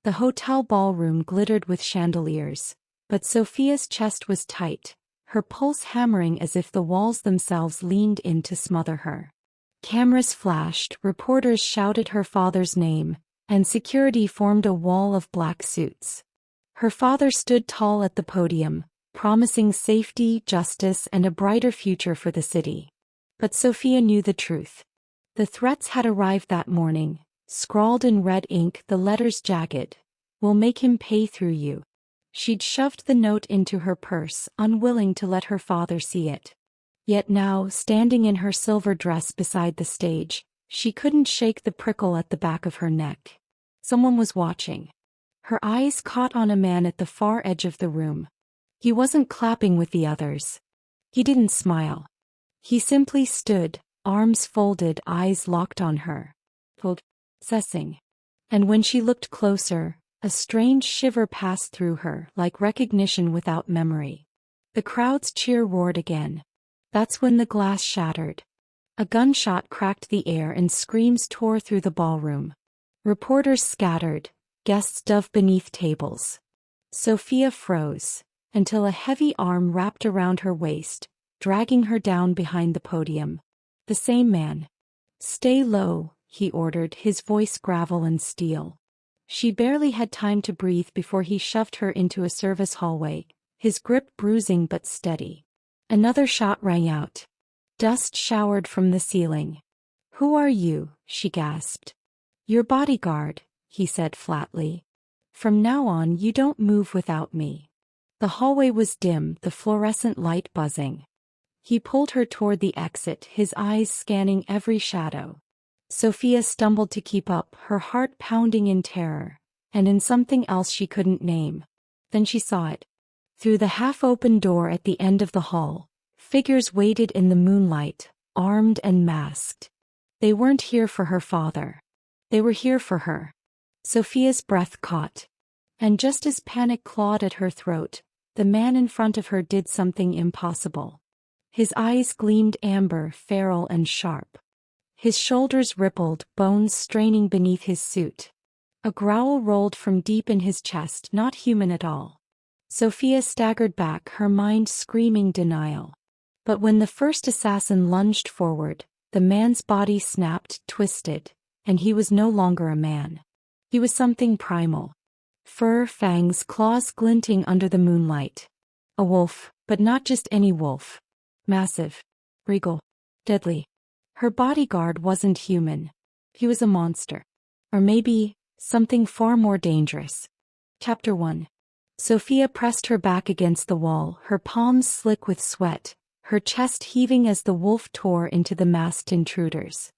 The hotel ballroom glittered with chandeliers, but Sophia's chest was tight, her pulse hammering as if the walls themselves leaned in to smother her. Cameras flashed, reporters shouted her father's name, and security formed a wall of black suits. Her father stood tall at the podium, promising safety, justice, and a brighter future for the city. But Sophia knew the truth. The threats had arrived that morning, scrawled in red ink, the letters jagged. "We'll make him pay through you." She'd shoved the note into her purse, unwilling to let her father see it. Yet now, standing in her silver dress beside the stage, she couldn't shake the prickle at the back of her neck. Someone was watching. Her eyes caught on a man at the far edge of the room. He wasn't clapping with the others. He didn't smile. He simply stood, arms folded, eyes locked on her. Possessing. And when she looked closer, a strange shiver passed through her, like recognition without memory. The crowd's cheer roared again. That's when the glass shattered. A gunshot cracked the air and screams tore through the ballroom. Reporters scattered, guests dove beneath tables. Sophia froze, until a heavy arm wrapped around her waist, dragging her down behind the podium. The same man. "Stay low," he ordered, his voice gravel and steel. She barely had time to breathe before he shoved her into a service hallway, his grip bruising but steady. Another shot rang out. Dust showered from the ceiling. "Who are you?" she gasped. "Your bodyguard," he said flatly. "From now on you don't move without me." The hallway was dim, the fluorescent light buzzing. He pulled her toward the exit, his eyes scanning every shadow. Sophia stumbled to keep up, her heart pounding in terror, and in something else she couldn't name. Then she saw it. Through the half-open door at the end of the hall, figures waited in the moonlight, armed and masked. They weren't here for her father. They were here for her. Sophia's breath caught. And just as panic clawed at her throat, the man in front of her did something impossible. His eyes gleamed amber, feral and sharp. His shoulders rippled, bones straining beneath his suit. A growl rolled from deep in his chest, not human at all. Sophia staggered back, her mind screaming denial. But when the first assassin lunged forward, the man's body snapped, twisted, and he was no longer a man. He was something primal. Fur, fangs, claws glinting under the moonlight. A wolf, but not just any wolf. Massive, regal, deadly. Her bodyguard wasn't human. He was a monster. Or maybe, something far more dangerous. Chapter 1. Sophia pressed her back against the wall, her palms slick with sweat, her chest heaving as the wolf tore into the masked intruders.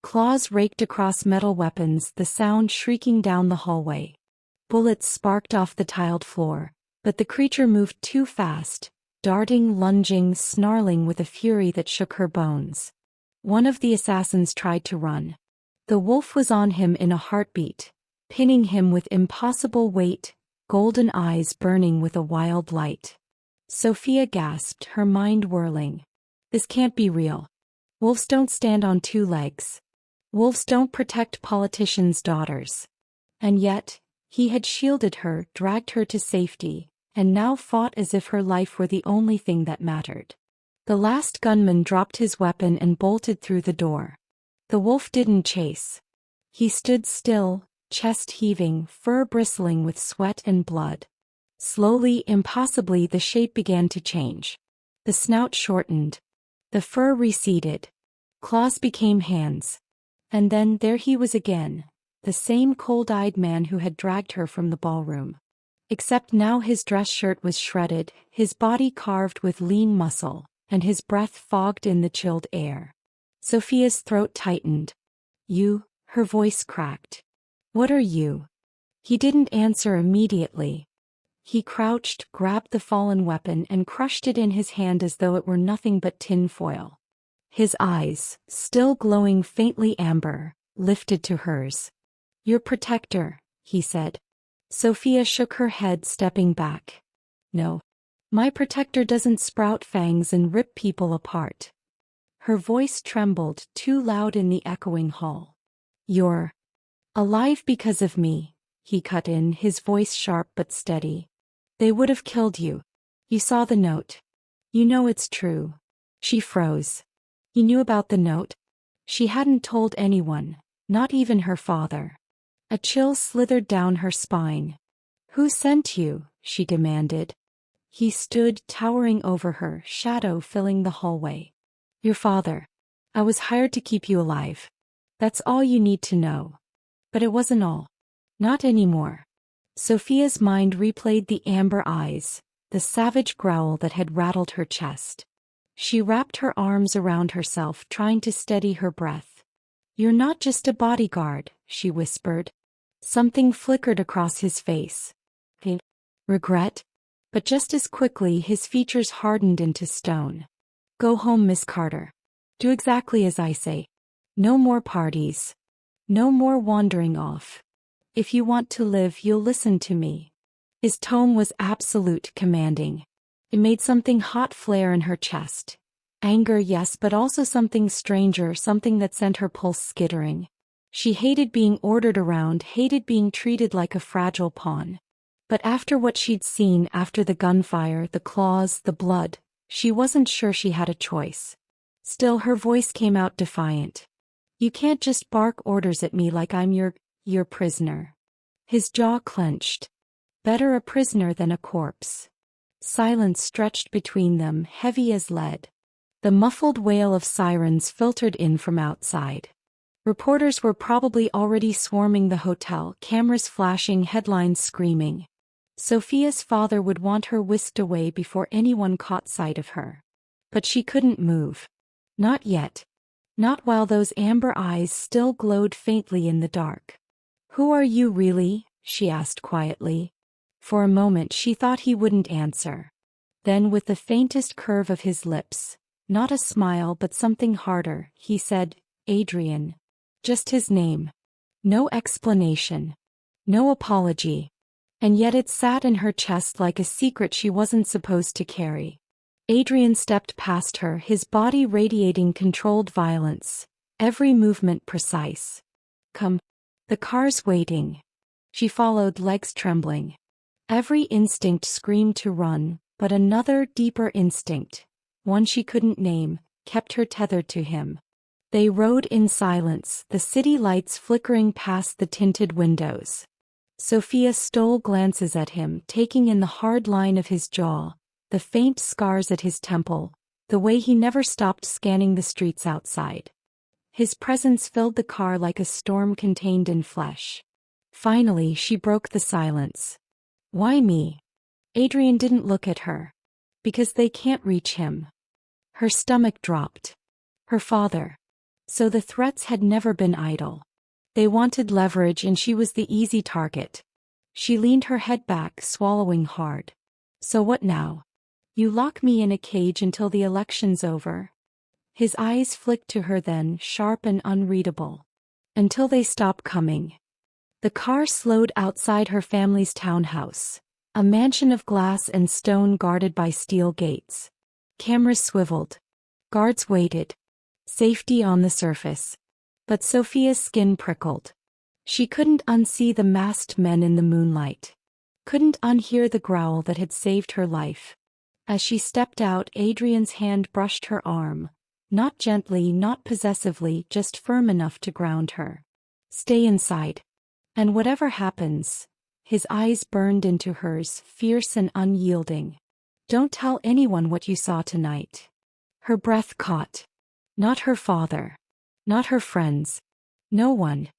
Claws raked across metal weapons, the sound shrieking down the hallway. Bullets sparked off the tiled floor, but the creature moved too fast, darting, lunging, snarling with a fury that shook her bones. One of the assassins tried to run. The wolf was on him in a heartbeat, pinning him with impossible weight, golden eyes burning with a wild light. Sophia gasped, her mind whirling. This can't be real. Wolves don't stand on two legs. Wolves don't protect politicians' daughters. And yet, he had shielded her, dragged her to safety, and now fought as if her life were the only thing that mattered. The last gunman dropped his weapon and bolted through the door. The wolf didn't chase. He stood still, chest heaving, fur bristling with sweat and blood. Slowly, impossibly, the shape began to change. The snout shortened. The fur receded. Claws became hands. And then there he was again, the same cold-eyed man who had dragged her from the ballroom. Except now his dress shirt was shredded, his body carved with lean muscle, and his breath fogged in the chilled air. Sophia's throat tightened. "You," her voice cracked. "What are you?" He didn't answer immediately. He crouched, grabbed the fallen weapon and crushed it in his hand as though it were nothing but tin foil. His eyes, still glowing faintly amber, lifted to hers. "Your protector," he said. Sophia shook her head, stepping back. "No. My protector doesn't sprout fangs and rip people apart." Her voice trembled, too loud in the echoing hall. "You're alive because of me," he cut in, his voice sharp but steady. They would have killed you. You saw the note. You know it's true. She froze. You knew about the note? She hadn't told anyone, not even her father. A chill slithered down her spine. Who sent you? She demanded. He stood towering over her, shadow filling the hallway. Your father. I was hired to keep you alive. That's all you need to know. But it wasn't all. Not anymore. Sophia's mind replayed the amber eyes, the savage growl that had rattled her chest. She wrapped her arms around herself, trying to steady her breath. You're not just a bodyguard, she whispered. Something flickered across his face. Regret? But just as quickly his features hardened into stone. Go home, Miss Carter. Do exactly as I say. No more parties. No more wandering off. If you want to live, you'll listen to me. His tone was absolute, commanding. It made something hot flare in her chest. Anger, yes, but also something stranger, something that sent her pulse skittering. She hated being ordered around, hated being treated like a fragile pawn. But after what she'd seen, after the gunfire, the claws, the blood, she wasn't sure she had a choice. Still, her voice came out defiant. You can't just bark orders at me like I'm your prisoner. His jaw clenched. Better a prisoner than a corpse. Silence stretched between them, heavy as lead. The muffled wail of sirens filtered in from outside. Reporters were probably already swarming the hotel, cameras flashing, headlines screaming. Sophia's father would want her whisked away before anyone caught sight of her. But she couldn't move. Not yet. Not while those amber eyes still glowed faintly in the dark. Who are you really? She asked quietly. For a moment she thought he wouldn't answer. Then, with the faintest curve of his lips, not a smile but something harder, he said, Adrian. Just his name. No explanation. No apology. And yet it sat in her chest like a secret she wasn't supposed to carry. Adrian stepped past her, his body radiating controlled violence, every movement precise. Come. The car's waiting. She followed, legs trembling. Every instinct screamed to run, but another, deeper instinct, one she couldn't name, kept her tethered to him. They rode in silence, the city lights flickering past the tinted windows. Sophia stole glances at him, taking in the hard line of his jaw, the faint scars at his temple, the way he never stopped scanning the streets outside. His presence filled the car like a storm contained in flesh. Finally, she broke the silence. Why me? Adrian didn't look at her. Because they can't reach him. Her stomach dropped. Her father. So the threats had never been idle. They wanted leverage and she was the easy target. She leaned her head back, swallowing hard. So what now? You lock me in a cage until the election's over? His eyes flicked to her then, sharp and unreadable. Until they stop coming. The car slowed outside her family's townhouse, a mansion of glass and stone guarded by steel gates. Cameras swiveled. Guards waited. Safety on the surface. But Sophia's skin prickled. She couldn't unsee the masked men in the moonlight. Couldn't unhear the growl that had saved her life. As she stepped out, Adrian's hand brushed her arm. Not gently, not possessively, just firm enough to ground her. Stay inside. And whatever happens, his eyes burned into hers, fierce and unyielding. Don't tell anyone what you saw tonight. Her breath caught. Not her father. Not her friends. No one.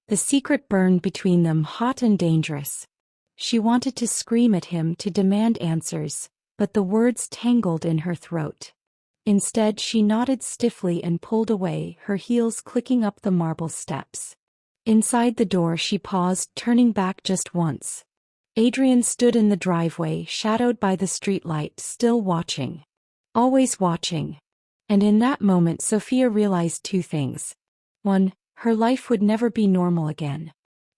The secret burned between them, hot and dangerous. She wanted to scream at him, to demand answers, but the words tangled in her throat. Instead, she nodded stiffly and pulled away, her heels clicking up the marble steps. Inside the door she paused, turning back just once. Adrian stood in the driveway, shadowed by the streetlight, still watching. Always watching. And in that moment Sophia realized two things. 1. Her life would never be normal again.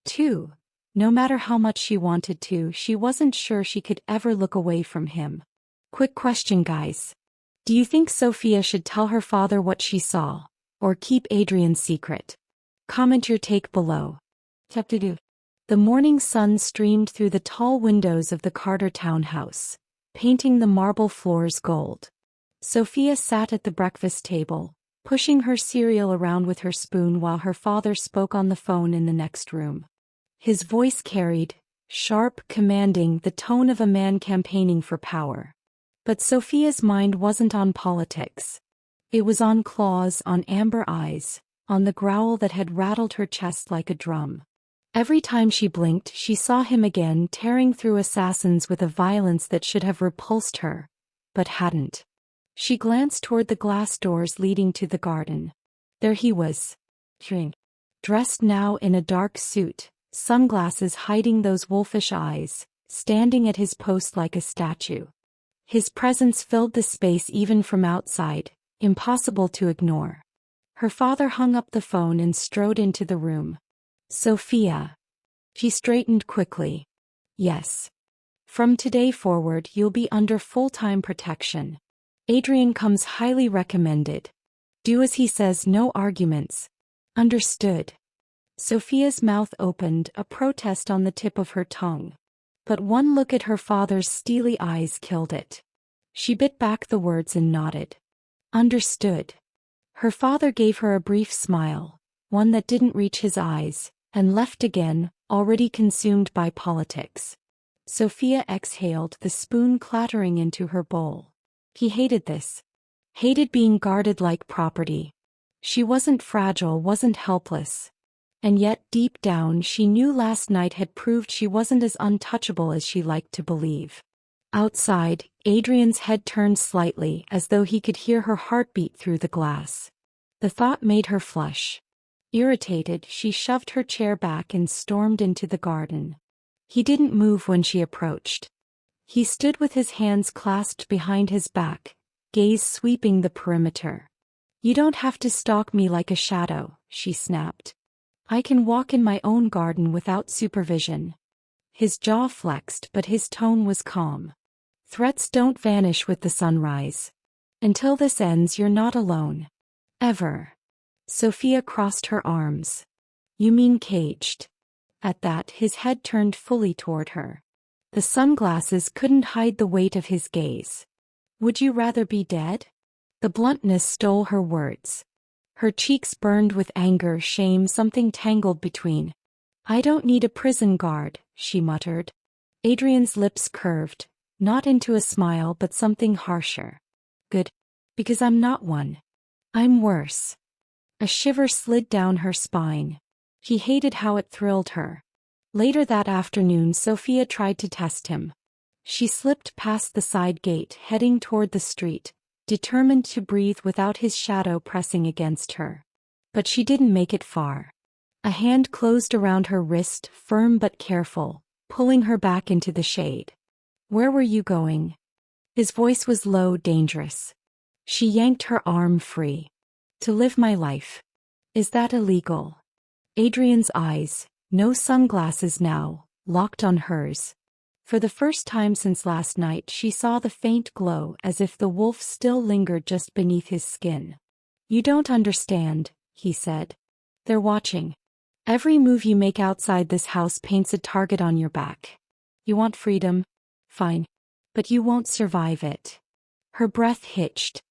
2. No matter how much she wanted to, she wasn't sure she could ever look away from him. Quick question, guys. Do you think Sophia should tell her father what she saw, or keep Adrian's secret? Comment your take below. Tap to do. The morning sun streamed through the tall windows of the Carter townhouse, painting the marble floors gold. Sophia sat at the breakfast table, pushing her cereal around with her spoon while her father spoke on the phone in the next room. His voice carried, sharp, commanding, the tone of a man campaigning for power. But Sophia's mind wasn't on politics. It was on claws, on amber eyes, on the growl that had rattled her chest like a drum. Every time she blinked, she saw him again, tearing through assassins with a violence that should have repulsed her, but hadn't. She glanced toward the glass doors leading to the garden. There he was, dressed now in a dark suit, sunglasses hiding those wolfish eyes, standing at his post like a statue. His presence filled the space even from outside, impossible to ignore. Her father hung up the phone and strode into the room. Sophia. She straightened quickly. Yes. From today forward you'll be under full-time protection. Adrian comes highly recommended. Do as he says, no arguments. Understood. Sophia's mouth opened, a protest on the tip of her tongue. But one look at her father's steely eyes killed it. She bit back the words and nodded. Understood. Her father gave her a brief smile, one that didn't reach his eyes, and left again, already consumed by politics. Sophia exhaled, the spoon clattering into her bowl. He hated this. Hated being guarded like property. She wasn't fragile, wasn't helpless. And yet, deep down, she knew last night had proved she wasn't as untouchable as she liked to believe. Outside, Adrian's head turned slightly, as though he could hear her heartbeat through the glass. The thought made her flush. Irritated, she shoved her chair back and stormed into the garden. He didn't move when she approached. He stood with his hands clasped behind his back, gaze sweeping the perimeter. You don't have to stalk me like a shadow, she snapped. I can walk in my own garden without supervision. His jaw flexed, but his tone was calm. Threats don't vanish with the sunrise. Until this ends, you're not alone. Ever. Sophia crossed her arms. You mean caged? At that, his head turned fully toward her. The sunglasses couldn't hide the weight of his gaze. Would you rather be dead? The bluntness stole her words. Her cheeks burned with anger, shame, something tangled between. I don't need a prison guard, she muttered. Adrian's lips curved, not into a smile but something harsher. Good. Because I'm not one. I'm worse. A shiver slid down her spine. He hated how it thrilled her. Later that afternoon, Sophia tried to test him. She slipped past the side gate, heading toward the street, determined to breathe without his shadow pressing against her. But she didn't make it far. A hand closed around her wrist, firm but careful, pulling her back into the shade. Where were you going? His voice was low, dangerous. She yanked her arm free. To live my life. Is that illegal? Adrian's eyes, no sunglasses now, locked on hers. For the first time since last night, she saw the faint glow, as if the wolf still lingered just beneath his skin. You don't understand, he said. They're watching. Every move you make outside this house paints a target on your back. You want freedom? Fine. But you won't survive it. Her breath hitched.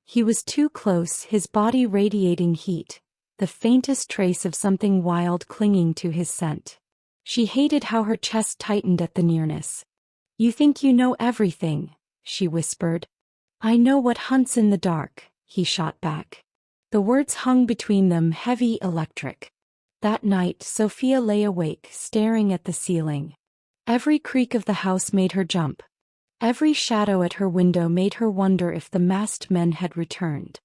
He was too close, his body radiating heat, the faintest trace of something wild clinging to his scent. She hated how her chest tightened at the nearness. You think you know everything, she whispered. I know what hunts in the dark, he shot back. The words hung between them, heavy, electric. That night, Sophia lay awake, staring at the ceiling. Every creak of the house made her jump. Every shadow at her window made her wonder if the masked men had returned.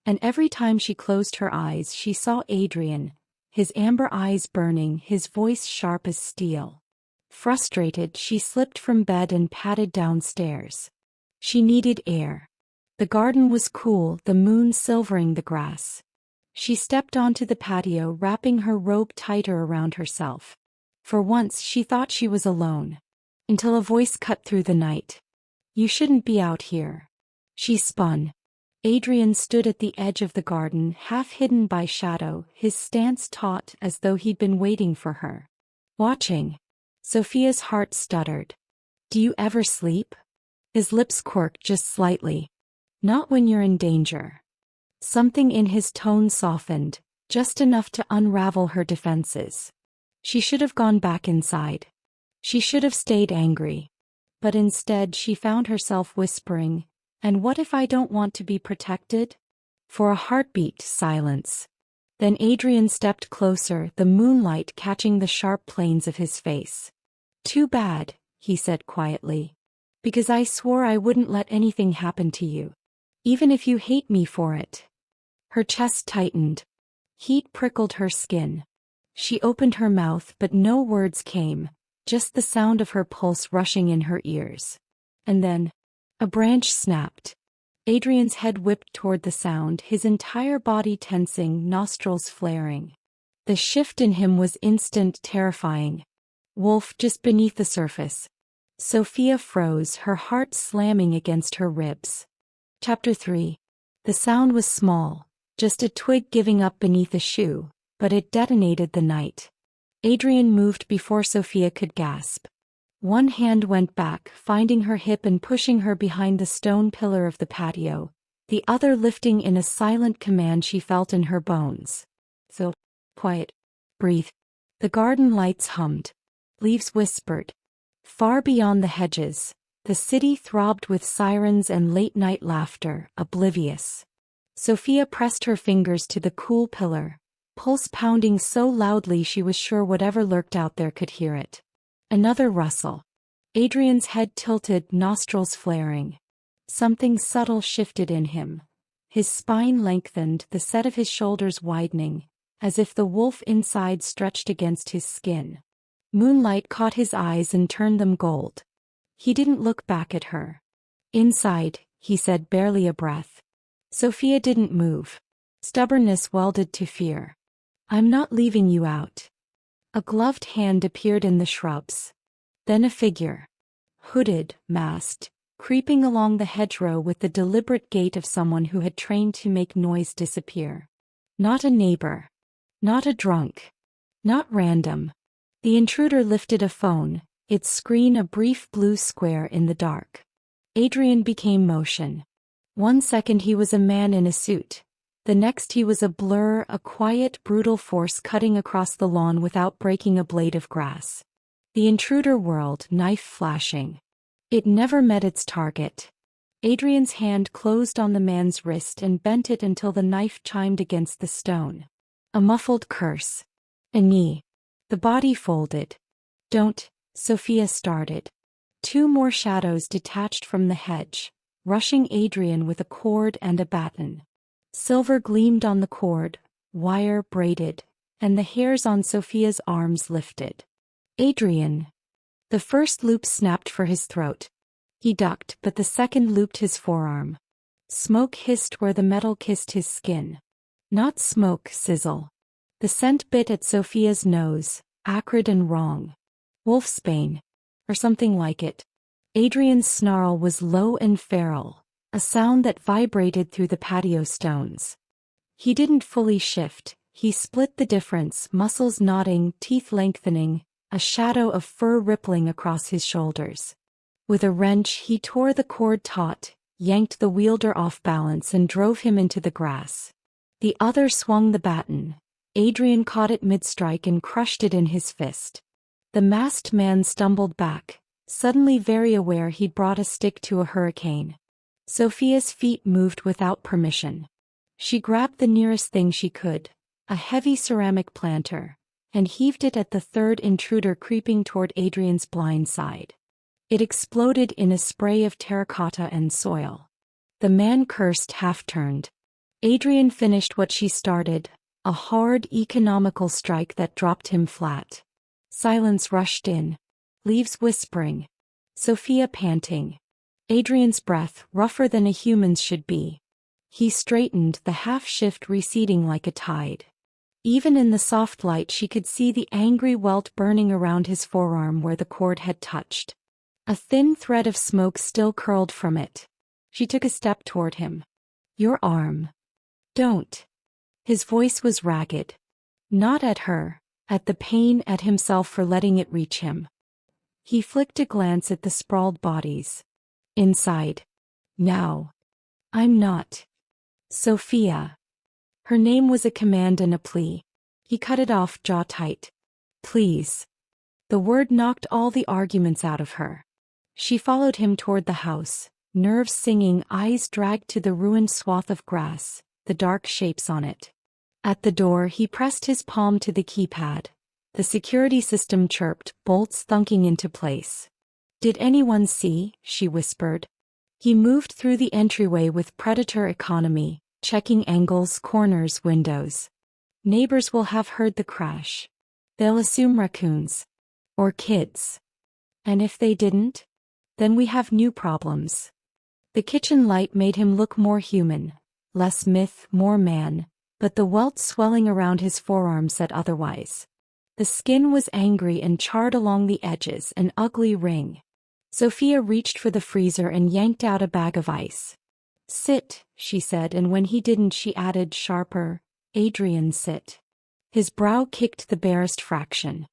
And every time she closed her eyes, she saw Adrian, his amber eyes burning, his voice sharp as steel. Frustrated, she slipped from bed and padded downstairs. She needed air. The garden was cool, the moon silvering the grass. She stepped onto the patio, wrapping her robe tighter around herself. For once, she thought she was alone. Until a voice cut through the night. You shouldn't be out here. She spun. Adrian stood at the edge of the garden, half hidden by shadow, his stance taut as though he'd been waiting for her. Watching. Sophia's heart stuttered. Do you ever sleep? His lips quirked just slightly. Not when you're in danger. Something in his tone softened, just enough to unravel her defenses. She should have gone back inside. She should have stayed angry. But instead she found herself whispering, "And what if I don't want to be protected?" For a heartbeat, silence. Then Adrian stepped closer, the moonlight catching the sharp planes of his face. "Too bad," he said quietly. "Because I swore I wouldn't let anything happen to you. Even if you hate me for it." Her chest tightened. Heat prickled her skin. She opened her mouth but no words came, just the sound of her pulse rushing in her ears. And then, a branch snapped. Adrian's head whipped toward the sound, his entire body tensing, nostrils flaring. The shift in him was instant, terrifying. Wolf just beneath the surface. Sophia froze, her heart slamming against her ribs. Chapter 3. The sound was small, just a twig giving up beneath a shoe, but it detonated the night. Adrian moved before Sophia could gasp. One hand went back, finding her hip and pushing her behind the stone pillar of the patio, the other lifting in a silent command she felt in her bones. "So, quiet. Breathe." The garden lights hummed. Leaves whispered. Far beyond the hedges, the city throbbed with sirens and late-night laughter, oblivious. Sophia pressed her fingers to the cool pillar, pulse pounding so loudly she was sure whatever lurked out there could hear it. Another rustle. Adrian's head tilted, nostrils flaring. Something subtle shifted in him. His spine lengthened, the set of his shoulders widening, as if the wolf inside stretched against his skin. Moonlight caught his eyes and turned them gold. He didn't look back at her. "Inside," he said, barely a breath. Sophia didn't move. Stubbornness welded to fear. "I'm not leaving you out." A gloved hand appeared in the shrubs. Then a figure. Hooded, masked, creeping along the hedgerow with the deliberate gait of someone who had trained to make noise disappear. Not a neighbor. Not a drunk. Not random. The intruder lifted a phone, its screen a brief blue square in the dark. Adrian became motion. 1 second he was a man in a suit. The next he was a blur, a quiet, brutal force cutting across the lawn without breaking a blade of grass. The intruder whirled, knife flashing. It never met its target. Adrian's hand closed on the man's wrist and bent it until the knife chimed against the stone. A muffled curse. A knee. The body folded. "Don't," Sophia started. 2 more shadows detached from the hedge, rushing Adrian with a cord and a baton. Silver gleamed on the cord, wire braided, and the hairs on Sophia's arms lifted. "Adrian." The first loop snapped for his throat. He ducked, but the second looped his forearm. Smoke hissed where the metal kissed his skin. Not smoke, sizzle. The scent bit at Sophia's nose, acrid and wrong. Wolfsbane. Or something like it. Adrian's snarl was low and feral, a sound that vibrated through the patio stones. He didn't fully shift, he split the difference, muscles knotting, teeth lengthening, a shadow of fur rippling across his shoulders. With a wrench he tore the cord taut, yanked the wielder off balance and drove him into the grass. The other swung the baton. Adrian caught it mid-strike and crushed it in his fist. The masked man stumbled back, suddenly very aware he'd brought a stick to a hurricane. Sophia's feet moved without permission. She grabbed the nearest thing she could, a heavy ceramic planter, and heaved it at the third intruder creeping toward Adrian's blind side. It exploded in a spray of terracotta and soil. The man cursed, half-turned. Adrian finished what she started, a hard, economical strike that dropped him flat. Silence rushed in. Leaves whispering. Sophia panting. Adrian's breath, rougher than a human's should be. He straightened, the half-shift receding like a tide. Even in the soft light she could see the angry welt burning around his forearm where the cord had touched. A thin thread of smoke still curled from it. She took a step toward him. "Your arm." "Don't." His voice was ragged. Not at her, at the pain, at himself for letting it reach him. He flicked a glance at the sprawled bodies. Inside. Now. I'm not. Sophia. Her name was a command and a plea. He cut it off, jaw tight. Please. The word knocked all the arguments out of her. She followed him toward the house, nerves singing, eyes dragged to the ruined swath of grass, the dark shapes on it. At the door, he pressed his palm to the keypad. The security system chirped, bolts thunking into place. Did anyone see? She whispered. He moved through the entryway with predator economy, checking angles, corners, windows. Neighbors will have heard the crash. They'll assume raccoons. Or kids. And if they didn't? Then we have new problems. The kitchen light made him look more human, less myth, more man, but the welt swelling around his forearm said otherwise. The skin was angry and charred along the edges, an ugly ring. Sophia reached for the freezer and yanked out a bag of ice. Sit, she said, and when he didn't she added sharper, Adrian, sit. His brow kicked the barest fraction.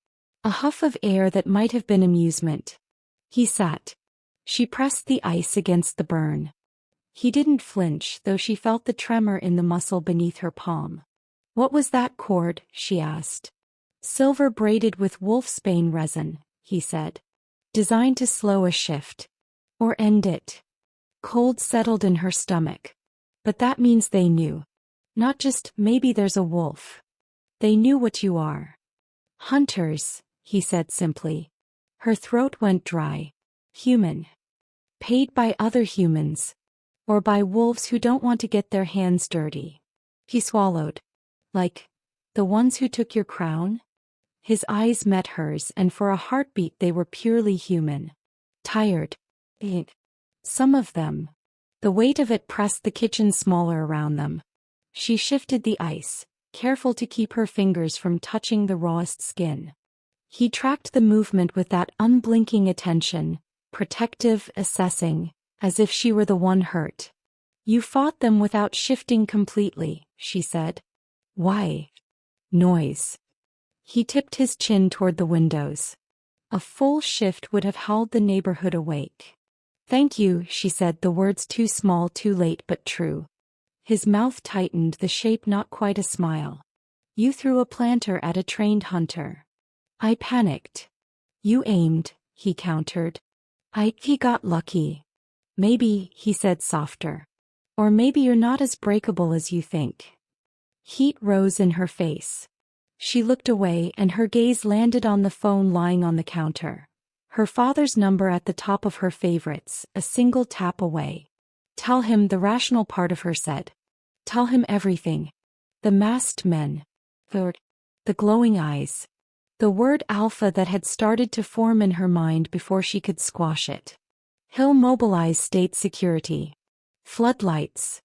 A huff of air that might have been amusement. He sat. She pressed the ice against the burn. He didn't flinch, though she felt the tremor in the muscle beneath her palm. What was that cord? She asked. Silver braided with wolfsbane resin, he said. Designed to slow a shift. Or end it. Cold settled in her stomach. But that means they knew. Not just, maybe there's a wolf. They knew what you are. Hunters, he said simply. Her throat went dry. Human. Paid by other humans. Or by wolves who don't want to get their hands dirty. He swallowed. Like, the ones who took your crown? His eyes met hers, and for a heartbeat they were purely human. Tired. Some of them. The weight of it pressed the kitchen smaller around them. She shifted the ice, careful to keep her fingers from touching the rawest skin. He tracked the movement with that unblinking attention, protective, assessing, as if she were the one hurt. You fought them without shifting completely, she said. Why? Noise. He tipped his chin toward the windows. A full shift would have howled the neighborhood awake. Thank you, she said, the words too small, too late, but true. His mouth tightened, the shape not quite a smile. You threw a planter at a trained hunter. I panicked. You aimed, he countered. He got lucky. Maybe, he said softer. Or maybe you're not as breakable as you think. Heat rose in her face. She looked away and her gaze landed on the phone lying on the counter. Her father's number at the top of her favorites, a single tap away. Tell him, the rational part of her said. Tell him everything. The masked men. The glowing eyes. The word alpha that had started to form in her mind before she could squash it. He'll mobilize state security. Floodlights.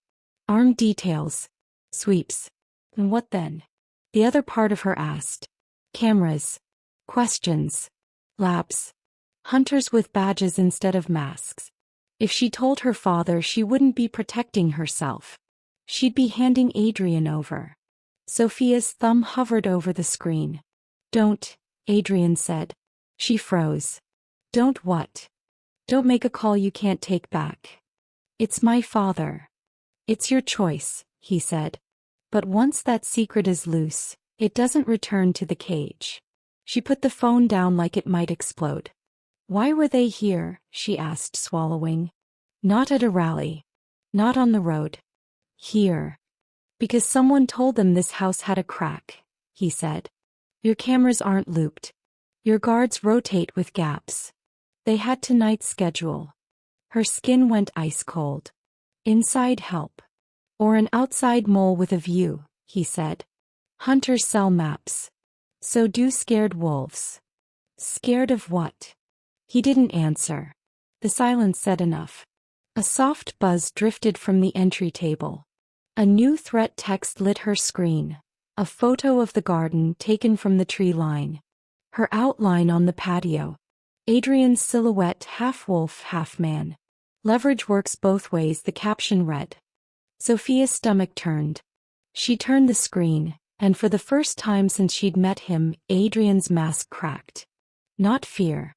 Armed details. Sweeps. And what then? The other part of her asked. Cameras. Questions. Labs. Hunters with badges instead of masks. If she told her father, she wouldn't be protecting herself. She'd be handing Adrian over. Sophia's thumb hovered over the screen. Don't, Adrian said. She froze. Don't what? Don't make a call you can't take back. It's my father. It's your choice, he said. But once that secret is loose, it doesn't return to the cage. She put the phone down like it might explode. Why were they here? She asked, swallowing. Not at a rally. Not on the road. Here. Because someone told them this house had a crack, he said. Your cameras aren't looped. Your guards rotate with gaps. They had tonight's schedule. Her skin went ice cold. Inside help. Or an outside mole with a view, he said. Hunters sell maps. So do scared wolves. Scared of what? He didn't answer. The silence said enough. A soft buzz drifted from the entry table. A new threat text lit her screen. A photo of the garden taken from the tree line. Her outline on the patio. Adrian's silhouette, half wolf, half man. Leverage works both ways, the caption read. Sophia's stomach turned. She turned the screen, And for the first time since she'd met him, Adrian's mask cracked. Not fear.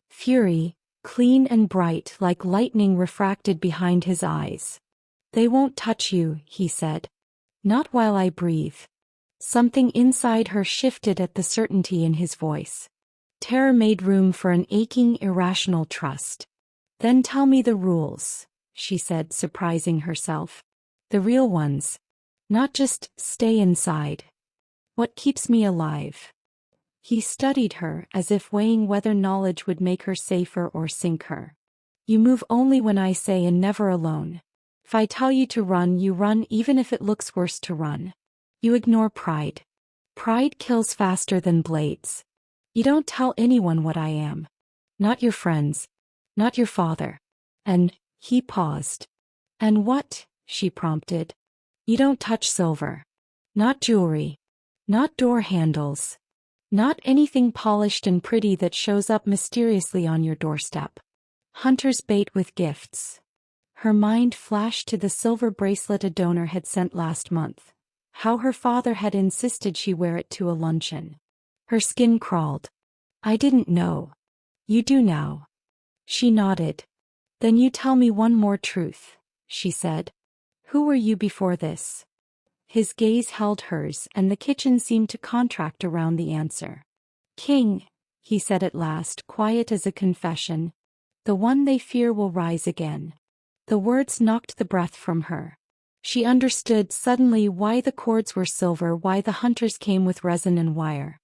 Fury, clean and bright like lightning refracted behind his eyes. "They won't touch you," he said. "Not while I breathe." Something inside her shifted at the certainty in his voice. Terror made room for an aching, irrational trust. "Then tell me the rules," she said, surprising herself. "The real ones. Not just stay inside. What keeps me alive?" He studied her as if weighing whether knowledge would make her safer or sink her. "You move only when I say and never alone. If I tell you to run, you run even if it looks worse to run. You ignore pride. Pride kills faster than blades. You don't tell anyone what I am. Not your friends. Not your father." And he paused. "And what?" she prompted. "You don't touch silver. Not jewelry. Not door handles. Not anything polished and pretty that shows up mysteriously on your doorstep. Hunter's bait with gifts." Her mind flashed to the silver bracelet a donor had sent last month. How her father had insisted she wear it to a luncheon. Her skin crawled. "I didn't know." "You do now." She nodded. "Then you tell me one more truth," she said. "Who were you before this?" His gaze held hers, and the kitchen seemed to contract around the answer. "King," he said at last, quiet as a confession. "The one they fear will rise again." The words knocked the breath from her. She understood suddenly why the cords were silver, why the hunters came with resin and wire.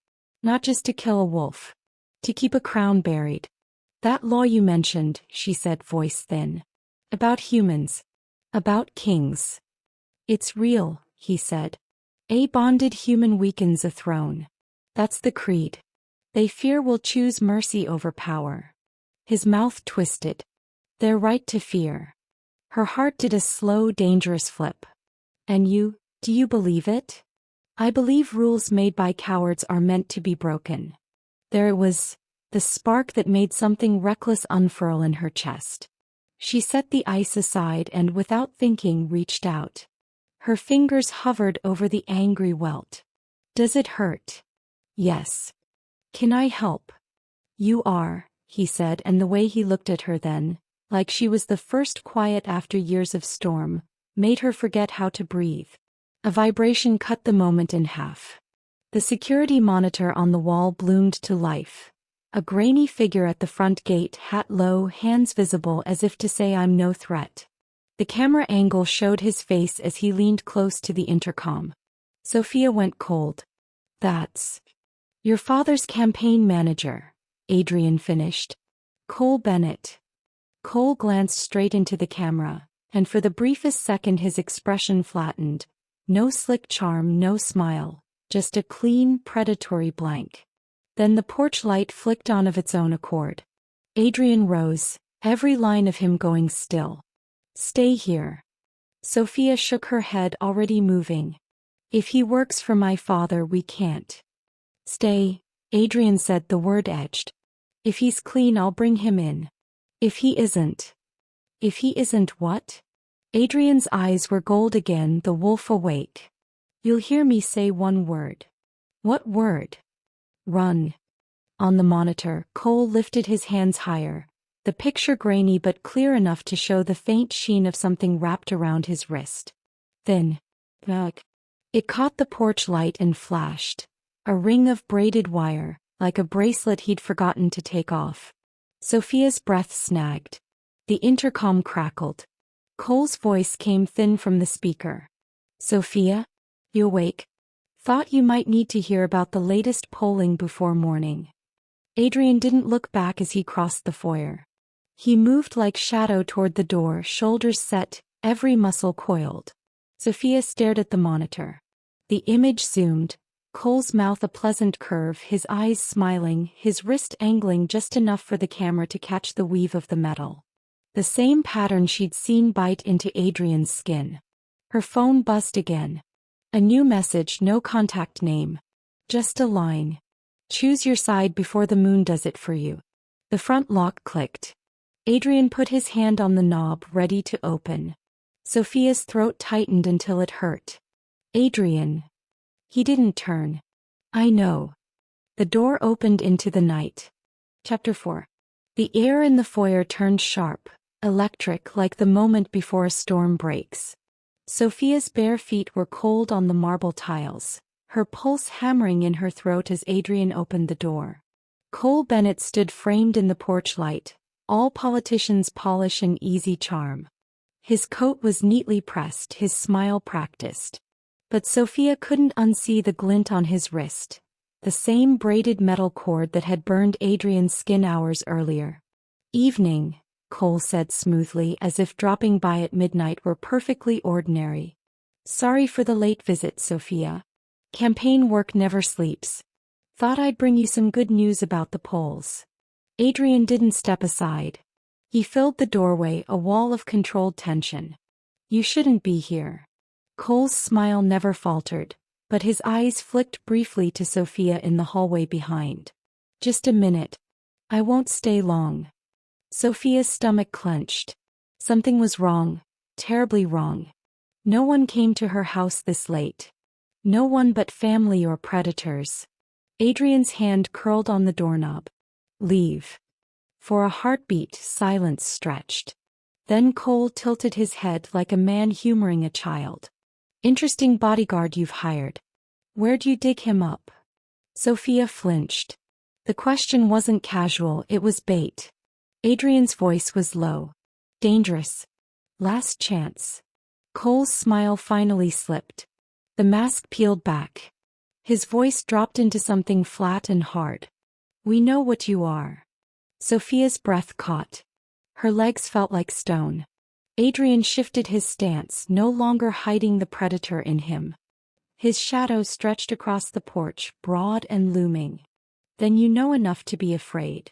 Not just to kill a wolf. To keep a crown buried. "That law you mentioned," she said, voice thin. "About humans. About kings." "It's real," he said. "A bonded human weakens a throne. That's the creed. They fear will choose mercy over power." His mouth twisted. "Their right to fear." Her heart did a slow, dangerous flip. "And you, do you believe it?" "I believe rules made by cowards are meant to be broken." There it was, the spark that made something reckless unfurl in her chest. She set the ice aside and without thinking reached out. Her fingers hovered over the angry welt. "Does it hurt?" "Yes." "Can I help?" "You are," he said, and the way he looked at her then, like she was the first quiet after years of storm, made her forget how to breathe. A vibration cut the moment in half. The security monitor on the wall bloomed to life. A grainy figure at the front gate, hat low, hands visible as if to say "I'm no threat." The camera angle showed his face as he leaned close to the intercom. Sophia went cold. "That's your father's campaign manager," Adrian finished. "Cole Bennett." Cole glanced straight into the camera, and for the briefest second his expression flattened. No slick charm, no smile, just a clean, predatory blank. Then the porch light flicked on of its own accord. Adrian rose, every line of him going still. "Stay here." Sophia shook her head, already moving. "If he works for my father, we can't." "Stay," Adrian said, the word edged. "If he's clean, I'll bring him in." "If he isn't." "If he isn't what?" Adrian's eyes were gold again, the wolf awake. "You'll hear me say one word." "What word?" "Run." On the monitor, Cole lifted his hands higher, the picture grainy but clear enough to show the faint sheen of something wrapped around his wrist. Then, it caught the porch light and flashed. A ring of braided wire, like a bracelet he'd forgotten to take off. Sophia's breath snagged. The intercom crackled. Cole's voice came thin from the speaker. "Sophia? You awake? Thought you might need to hear about the latest polling before morning." Adrian didn't look back as he crossed the foyer. He moved like shadow toward the door, shoulders set, every muscle coiled. Sophia stared at the monitor. The image zoomed, Cole's mouth a pleasant curve, his eyes smiling, his wrist angling just enough for the camera to catch the weave of the metal. The same pattern she'd seen bite into Adrian's skin. Her phone buzzed again. A new message, no contact name. Just a line. "Choose your side before the moon does it for you." The front lock clicked. Adrian put his hand on the knob, ready to open. Sophia's throat tightened until it hurt. "Adrian." He didn't turn. I know. The door opened into the night. Chapter 4. The air in the foyer turned sharp, electric like the moment before a storm breaks. Sophia's bare feet were cold on the marble tiles, her pulse hammering in her throat as Adrian opened the door. Cole Bennett stood framed in the porch light, all politicians' polish and easy charm. His coat was neatly pressed, his smile practiced. But Sophia couldn't unsee the glint on his wrist, the same braided metal cord that had burned Adrian's skin hours earlier. Evening, Cole said smoothly, as if dropping by at midnight were perfectly ordinary. Sorry for the late visit, Sophia. Campaign work never sleeps. Thought I'd bring you some good news about the polls. Adrian didn't step aside. He filled the doorway, a wall of controlled tension. You shouldn't be here. Cole's smile never faltered, but his eyes flicked briefly to Sophia in the hallway behind. Just a minute. I won't stay long. Sophia's stomach clenched. Something was wrong, terribly wrong. No one came to her house this late. No one but family or predators. Adrian's hand curled on the doorknob. Leave. For a heartbeat, silence stretched. Then Cole tilted his head like a man humoring a child. Interesting bodyguard you've hired. Where'd you dig him up? Sophia flinched. The question wasn't casual, it was bait. Adrian's voice was low. Dangerous. Last chance. Cole's smile finally slipped. The mask peeled back. His voice dropped into something flat and hard. We know what you are. Sophia's breath caught. Her legs felt like stone. Adrian shifted his stance, no longer hiding the predator in him. His shadow stretched across the porch, broad and looming. Then you know enough to be afraid.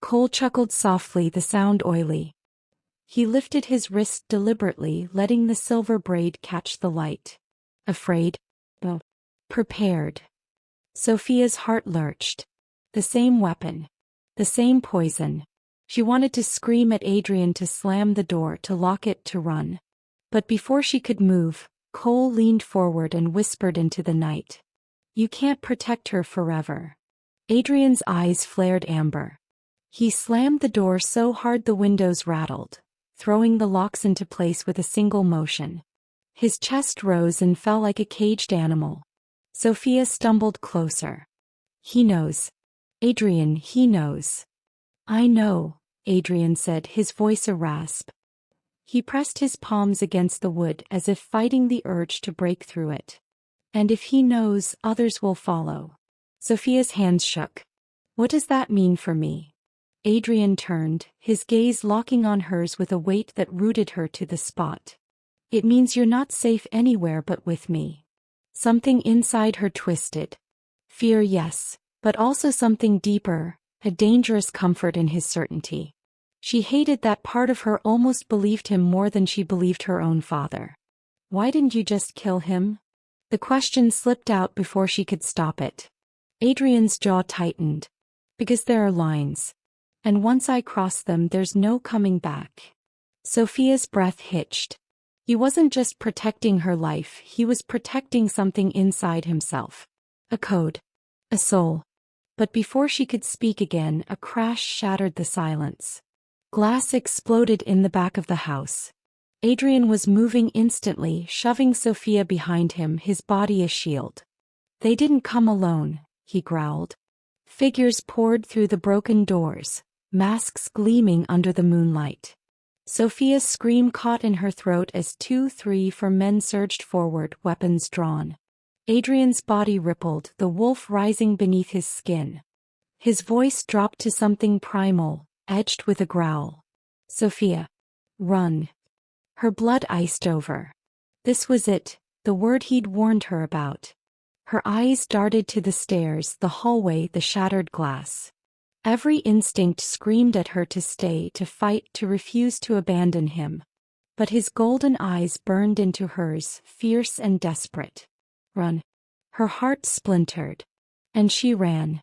Cole chuckled softly, the sound oily. He lifted his wrist deliberately, letting the silver braid catch the light. Afraid? Oh. Prepared. Sophia's heart lurched. The same weapon. The same poison. She wanted to scream at Adrian, to slam the door, to lock it, to run. But before she could move, Cole leaned forward and whispered into the night. You can't protect her forever. Adrian's eyes flared amber. He slammed the door so hard the windows rattled, throwing the locks into place with a single motion. His chest rose and fell like a caged animal. Sophia stumbled closer. He knows. Adrian, he knows. I know, Adrian said, his voice a rasp. He pressed his palms against the wood as if fighting the urge to break through it. And if he knows, others will follow. Sophia's hands shook. What does that mean for me? Adrian turned, his gaze locking on hers with a weight that rooted her to the spot. It means you're not safe anywhere but with me. Something inside her twisted. Fear, yes, but also something deeper, a dangerous comfort in his certainty. She hated that part of her, almost believed him more than she believed her own father. Why didn't you just kill him? The question slipped out before she could stop it. Adrian's jaw tightened. Because there are lines. And once I cross them, there's no coming back. Sophia's breath hitched. He wasn't just protecting her life, he was protecting something inside himself. A code. A soul. But before she could speak again, a crash shattered the silence. Glass exploded in the back of the house. Adrian was moving instantly, shoving Sophia behind him, his body a shield. They didn't come alone, he growled. Figures poured through the broken doors, masks gleaming under the moonlight. Sophia's scream caught in her throat as 2-3 men surged forward, weapons drawn. Adrian's body rippled, the wolf rising beneath his skin. His voice dropped to something primal, edged with a growl. Sophia. Run. Her blood iced over. This was it, the word he'd warned her about. Her eyes darted to the stairs, the hallway, the shattered glass. Every instinct screamed at her to stay, to fight, to refuse to abandon him. But his golden eyes burned into hers, fierce and desperate. Run. Her heart splintered. And she ran.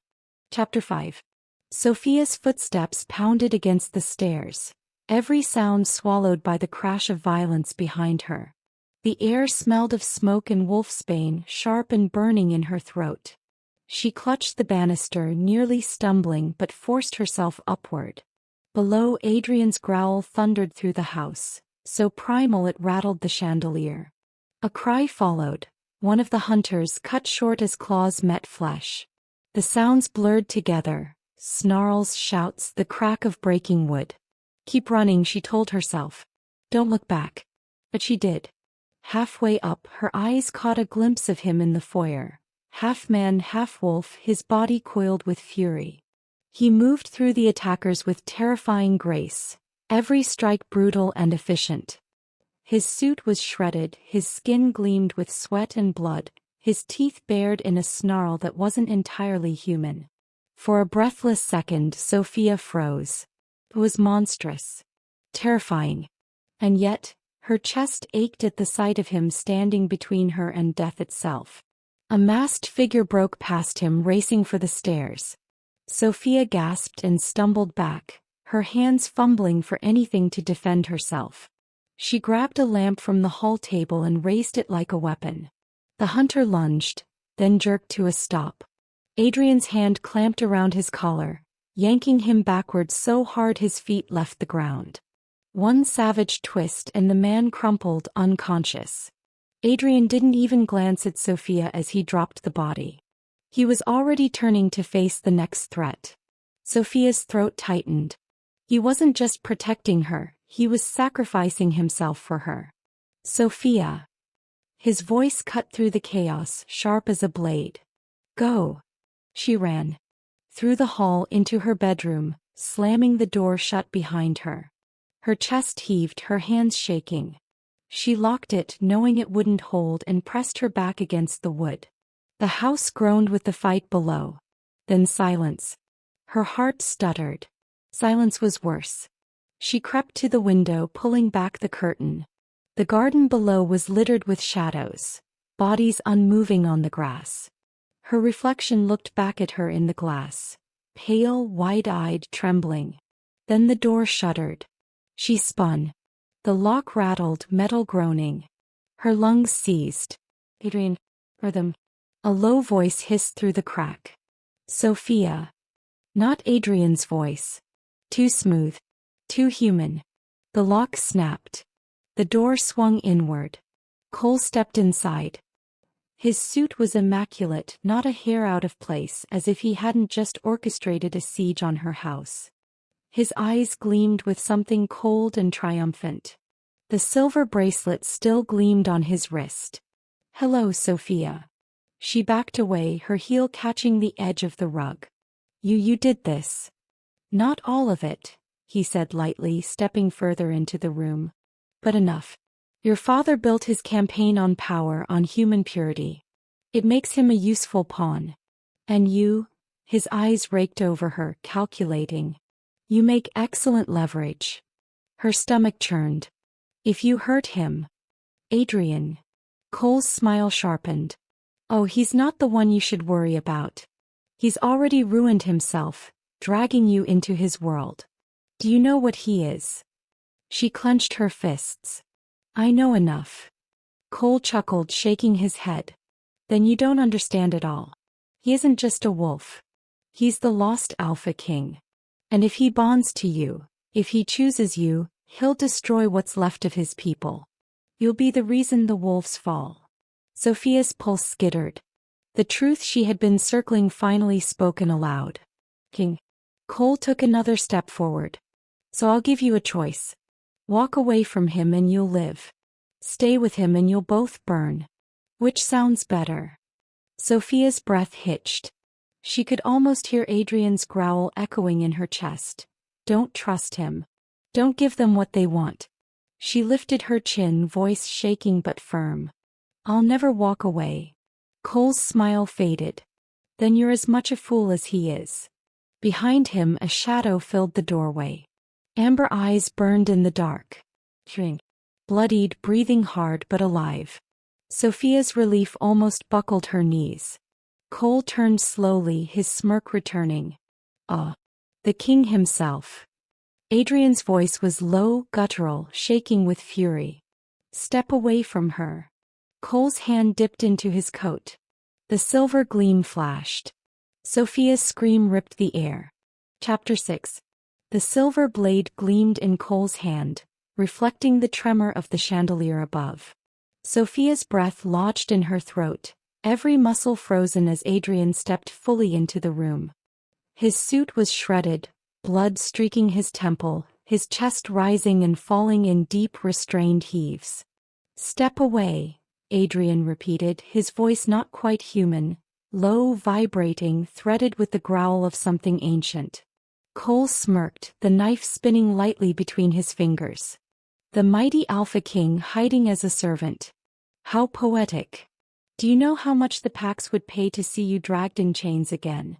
Chapter 5. Sophia's footsteps pounded against the stairs, every sound swallowed by the crash of violence behind her. The air smelled of smoke and wolfsbane, sharp and burning in her throat. She clutched the banister, nearly stumbling, but forced herself upward. Below, Adrian's growl thundered through the house, so primal it rattled the chandelier. A cry followed, one of the hunters cut short as claws met flesh. The sounds blurred together, snarls, shouts, the crack of breaking wood. Keep running, she told herself. Don't look back. But she did. Halfway up, her eyes caught a glimpse of him in the foyer. Half man, half wolf, his body coiled with fury. He moved through the attackers with terrifying grace, every strike brutal and efficient. His suit was shredded, his skin gleamed with sweat and blood, his teeth bared in a snarl that wasn't entirely human. For a breathless second, Sophia froze. It was monstrous. Terrifying. And yet, her chest ached at the sight of him standing between her and death itself. A masked figure broke past him, racing for the stairs. Sophia gasped and stumbled back, her hands fumbling for anything to defend herself. She grabbed a lamp from the hall table and raised it like a weapon. The hunter lunged, then jerked to a stop. Adrian's hand clamped around his collar, yanking him backwards so hard his feet left the ground. One savage twist and the man crumpled, unconscious. Adrian didn't even glance at Sophia as he dropped the body. He was already turning to face the next threat. Sophia's throat tightened. He wasn't just protecting her, he was sacrificing himself for her. Sophia. His voice cut through the chaos, sharp as a blade. Go. She ran. Through the hall into her bedroom, slamming the door shut behind her. Her chest heaved, her hands shaking. She locked it, knowing it wouldn't hold, and pressed her back against the wood. The house groaned with the fight below. Then silence. Her heart stuttered. Silence was worse. She crept to the window, pulling back the curtain. The garden below was littered with shadows, bodies unmoving on the grass. Her reflection looked back at her in the glass, pale, wide-eyed, trembling. Then the door shuddered. She spun. The lock rattled, metal groaning. Her lungs seized. Adrian, rhythm. A low voice hissed through the crack. Sophia. Not Adrian's voice. Too smooth. Too human. The lock snapped. The door swung inward. Cole stepped inside. His suit was immaculate, not a hair out of place, as if he hadn't just orchestrated a siege on her house. His eyes gleamed with something cold and triumphant. The silver bracelet still gleamed on his wrist. Hello, Sophia. She backed away, her heel catching the edge of the rug. You did this. Not all of it, he said lightly, stepping further into the room. But enough. Your father built his campaign on power, on human purity. It makes him a useful pawn. And you, his eyes raked over her, calculating. You make excellent leverage. Her stomach churned. If you hurt him. Adrian. Cole's smile sharpened. Oh, he's not the one you should worry about. He's already ruined himself, dragging you into his world. Do you know what he is? She clenched her fists. I know enough. Cole chuckled, shaking his head. Then you don't understand at all. He isn't just a wolf. He's the lost Alpha King. And if he bonds to you, if he chooses you, he'll destroy what's left of his people. You'll be the reason the wolves fall. Sophia's pulse skittered. The truth she had been circling finally spoken aloud. King. Cole took another step forward. So I'll give you a choice. Walk away from him and you'll live. Stay with him and you'll both burn. Which sounds better? Sophia's breath hitched. She could almost hear Adrian's growl echoing in her chest. Don't trust him. Don't give them what they want. She lifted her chin, voice shaking but firm. I'll never walk away. Cole's smile faded. Then you're as much a fool as he is. Behind him, a shadow filled the doorway. Amber eyes burned in the dark. Bloodied, breathing hard but alive. Sophia's relief almost buckled her knees. Cole turned slowly, his smirk returning. The king himself. Adrian's voice was low, guttural, shaking with fury. Step away from her. Cole's hand dipped into his coat. The silver gleam flashed. Sophia's scream ripped the air. Chapter 6. The silver blade gleamed in Cole's hand, reflecting the tremor of the chandelier above. Sophia's breath lodged in her throat, every muscle frozen as Adrian stepped fully into the room. His suit was shredded, blood streaking his temple, his chest rising and falling in deep restrained heaves. "Step away," Adrian repeated, his voice not quite human, low, vibrating, threaded with the growl of something ancient. Cole smirked, the knife spinning lightly between his fingers. The mighty Alpha King hiding as a servant. How poetic. "Do you know how much the Pax would pay to see you dragged in chains again?"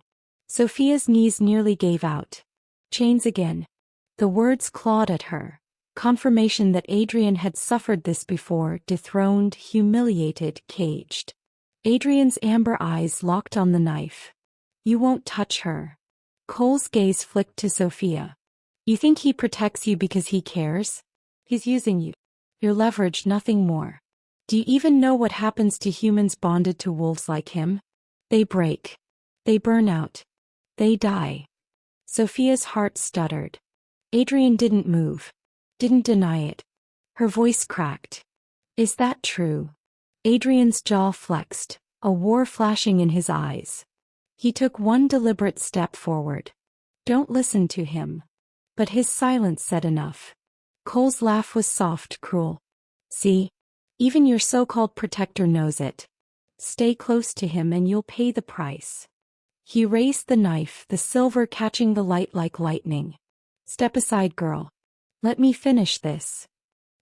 Sophia's knees nearly gave out. Chains again. The words clawed at her. Confirmation that Adrian had suffered this before, dethroned, humiliated, caged. Adrian's amber eyes locked on the knife. "You won't touch her." Cole's gaze flicked to Sophia. "You think he protects you because he cares? He's using you. Your leverage, nothing more. Do you even know what happens to humans bonded to wolves like him? They break. They burn out. They die." Sophia's heart stuttered. Adrian didn't move. Didn't deny it. Her voice cracked. "Is that true?" Adrian's jaw flexed, a war flashing in his eyes. He took one deliberate step forward. "Don't listen to him." But his silence said enough. Cole's laugh was soft, cruel. "See? Even your so-called protector knows it. Stay close to him and you'll pay the price." He raised the knife, the silver catching the light like lightning. "Step aside, girl. Let me finish this."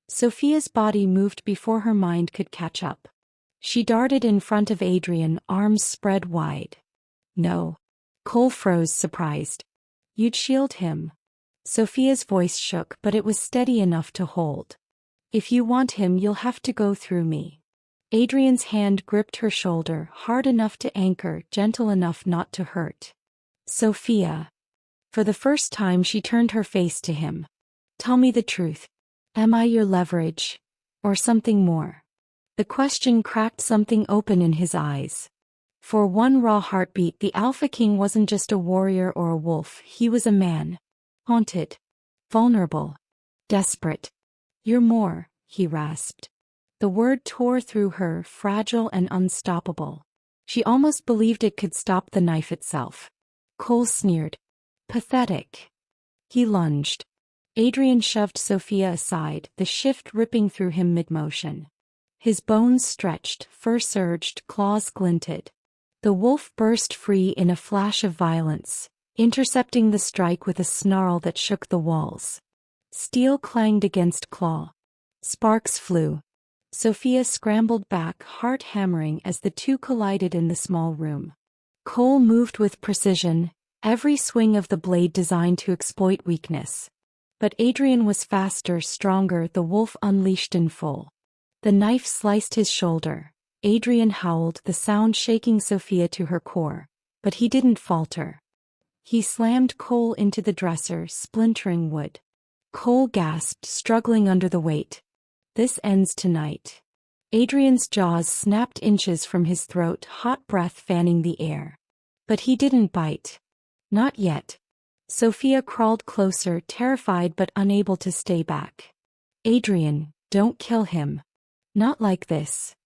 Sophia's body moved before her mind could catch up. She darted in front of Adrian, arms spread wide. "No." Cole froze, surprised. "You'd shield him." Sophia's voice shook, but it was steady enough to hold. "If you want him, you'll have to go through me." Adrian's hand gripped her shoulder, hard enough to anchor, gentle enough not to hurt. "Sophia." For the first time she turned her face to him. "Tell me the truth. Am I your leverage? Or something more?" The question cracked something open in his eyes. For one raw heartbeat, the Alpha King wasn't just a warrior or a wolf, he was a man. Haunted. Vulnerable. Desperate. "You're more," he rasped. The word tore through her, fragile and unstoppable. She almost believed it could stop the knife itself. Cole sneered. "Pathetic." He lunged. Adrian shoved Sophia aside, the shift ripping through him mid-motion. His bones stretched, fur surged, claws glinted. The wolf burst free in a flash of violence, intercepting the strike with a snarl that shook the walls. Steel clanged against claw. Sparks flew. Sophia scrambled back, heart hammering as the two collided in the small room. Cole moved with precision, every swing of the blade designed to exploit weakness. But Adrian was faster, stronger, the wolf unleashed in full. The knife sliced his shoulder. Adrian howled, the sound shaking Sophia to her core. But he didn't falter. He slammed Cole into the dresser, splintering wood. Cole gasped, struggling under the weight. "This ends tonight." Adrian's jaws snapped inches from his throat, hot breath fanning the air. But he didn't bite. Not yet. Sophia crawled closer, terrified but unable to stay back. "Adrian, don't kill him. Not like this."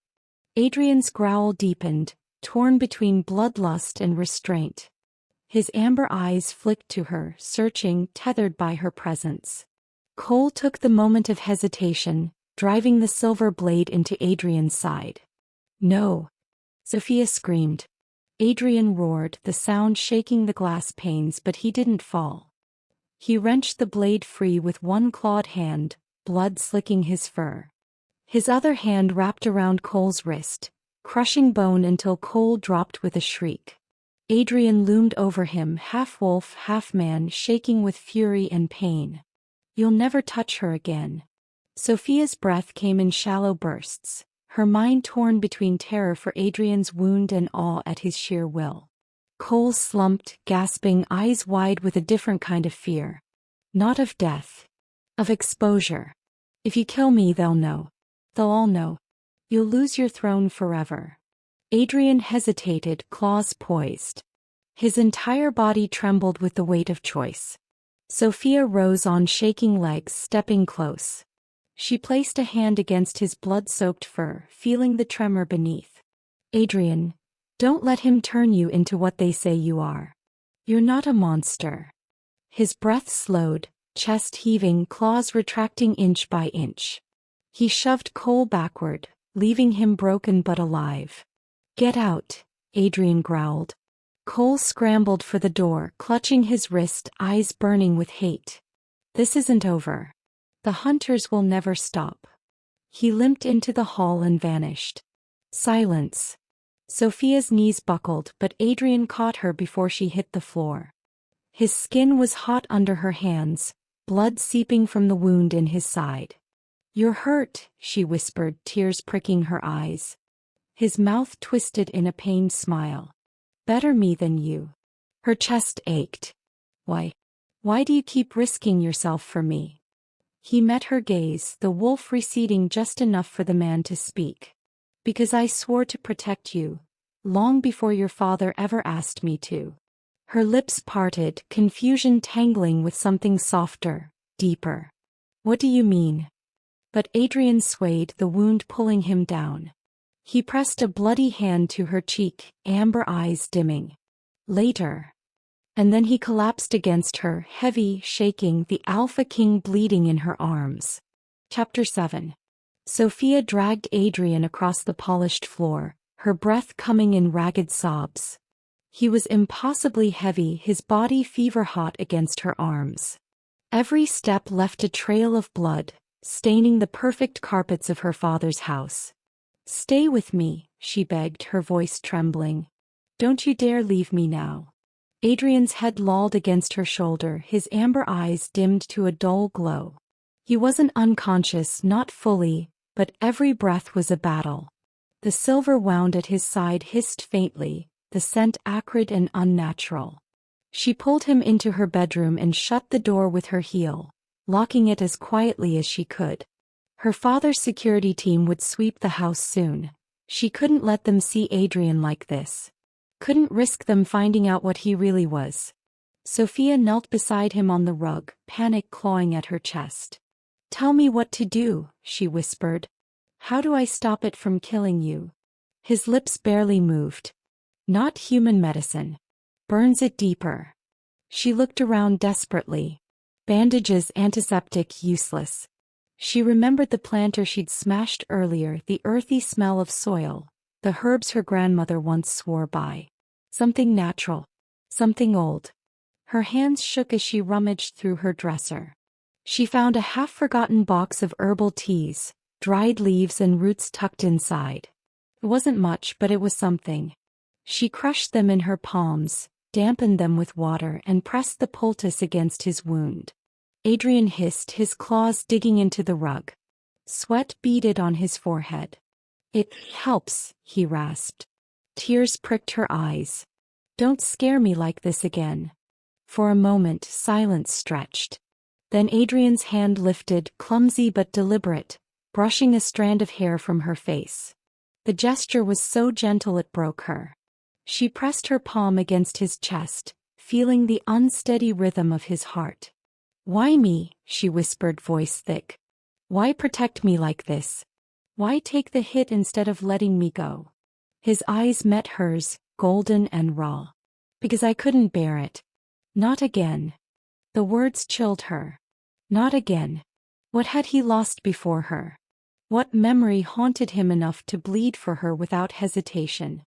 Adrian's growl deepened, torn between bloodlust and restraint. His amber eyes flicked to her, searching, tethered by her presence. Cole took the moment of hesitation, driving the silver blade into Adrian's side. "No." Sophia screamed. Adrian roared, the sound shaking the glass panes, but he didn't fall. He wrenched the blade free with one clawed hand, blood slicking his fur. His other hand wrapped around Cole's wrist, crushing bone until Cole dropped with a shriek. Adrian loomed over him, half wolf, half man, shaking with fury and pain. "You'll never touch her again." Sophia's breath came in shallow bursts, her mind torn between terror for Adrian's wound and awe at his sheer will. Cole slumped, gasping, eyes wide with a different kind of fear. Not of death. Of exposure. "If you kill me, they'll know." They'll all know. You'll lose your throne forever. Adrian hesitated, claws poised. His entire body trembled with the weight of choice. Sophia rose on shaking legs, stepping close. She placed a hand against his blood-soaked fur, feeling the tremor beneath. Adrian, don't let him turn you into what they say you are. You're not a monster. His breath slowed, chest heaving, claws retracting inch by inch. He shoved Cole backward, leaving him broken but alive. Get out, Adrian growled. Cole scrambled for the door, clutching his wrist, eyes burning with hate. This isn't over. The hunters will never stop. He limped into the hall and vanished. Silence. Sophia's knees buckled, but Adrian caught her before she hit the floor. His skin was hot under her hands, blood seeping from the wound in his side. You're hurt, she whispered, tears pricking her eyes. His mouth twisted in a pained smile. Better me than you. Her chest ached. Why do you keep risking yourself for me? He met her gaze, the wolf receding just enough for the man to speak. Because I swore to protect you, long before your father ever asked me to. Her lips parted, confusion tangling with something softer, deeper. What do you mean? But Adrian swayed, the wound pulling him down. He pressed a bloody hand to her cheek, amber eyes dimming. Later. And then he collapsed against her, heavy, shaking, the Alpha King bleeding in her arms. Chapter 7. Sophia dragged Adrian across the polished floor, her breath coming in ragged sobs. He was impossibly heavy, his body fever-hot against her arms. Every step left a trail of blood, staining the perfect carpets of her father's house. Stay with me, she begged, her voice trembling. Don't you dare leave me now. Adrian's head lolled against her shoulder, his amber eyes dimmed to a dull glow. He wasn't unconscious, not fully, but every breath was a battle. The silver wound at his side hissed faintly, the scent acrid and unnatural. She pulled him into her bedroom and shut the door with her heel, locking it as quietly as she could. Her father's security team would sweep the house soon. She couldn't let them see Adrian like this. Couldn't risk them finding out what he really was. Sophia knelt beside him on the rug, panic clawing at her chest. Tell me what to do, she whispered. How do I stop it from killing you? His lips barely moved. Not human medicine. Burns it deeper. She looked around desperately. Bandages, antiseptic, useless. She remembered the planter she'd smashed earlier, the earthy smell of soil, the herbs her grandmother once swore by. Something natural. Something old. Her hands shook as she rummaged through her dresser. She found a half-forgotten box of herbal teas, dried leaves and roots tucked inside. It wasn't much, but it was something. She crushed them in her palms, dampened them with water, and pressed the poultice against his wound. Adrian hissed, his claws digging into the rug. Sweat beaded on his forehead. It helps, he rasped. Tears pricked her eyes. Don't scare me like this again. For a moment, silence stretched. Then Adrian's hand lifted, clumsy but deliberate, brushing a strand of hair from her face. The gesture was so gentle it broke her. She pressed her palm against his chest, feeling the unsteady rhythm of his heart. Why me? She whispered, voice thick. Why protect me like this? Why take the hit instead of letting me go? His eyes met hers, golden and raw. Because I couldn't bear it. Not again. The words chilled her. Not again. What had he lost before her? What memory haunted him enough to bleed for her without hesitation?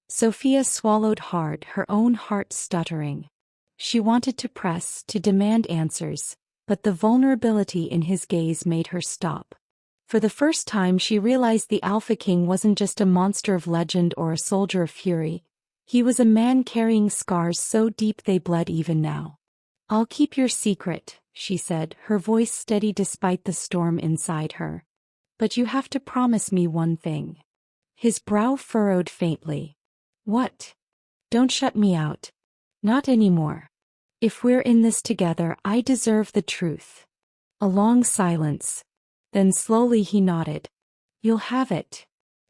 Sophia swallowed hard, her own heart stuttering. She wanted to press, to demand answers, but the vulnerability in his gaze made her stop. For the first time she realized the Alpha King wasn't just a monster of legend or a soldier of fury. He was a man carrying scars so deep they bled even now. I'll keep your secret, she said, her voice steady despite the storm inside her. But you have to promise me one thing. His brow furrowed faintly. What? Don't shut me out. Not anymore. If we're in this together, I deserve the truth. A long silence. Then slowly he nodded. You'll have it.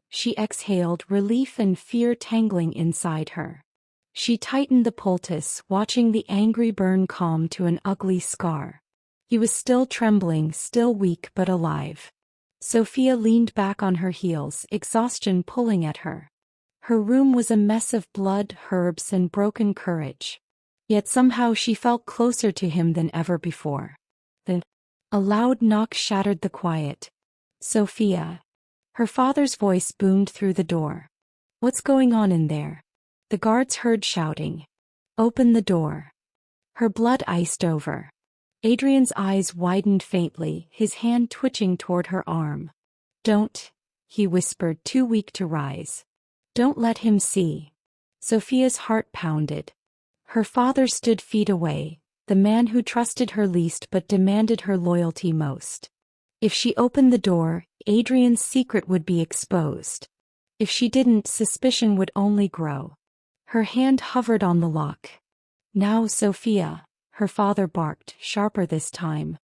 She exhaled, relief and fear tangling inside her. She tightened the poultice, watching the angry burn calm to an ugly scar. He was still trembling, still weak but alive. Sophia leaned back on her heels, exhaustion pulling at her. Her room was a mess of blood, herbs and broken courage. Yet somehow she felt closer to him than ever before. A loud knock shattered the quiet. Sophia. Her father's voice boomed through the door. What's going on in there? The guards heard shouting. Open the door. Her blood iced over. Adrian's eyes widened faintly, his hand twitching toward her arm. Don't, he whispered, too weak to rise. Don't let him see. Sophia's heart pounded. Her father stood feet away, the man who trusted her least but demanded her loyalty most. If she opened the door, Adrian's secret would be exposed. If she didn't, suspicion would only grow. Her hand hovered on the lock. Now, Sophia, her father barked, sharper this time.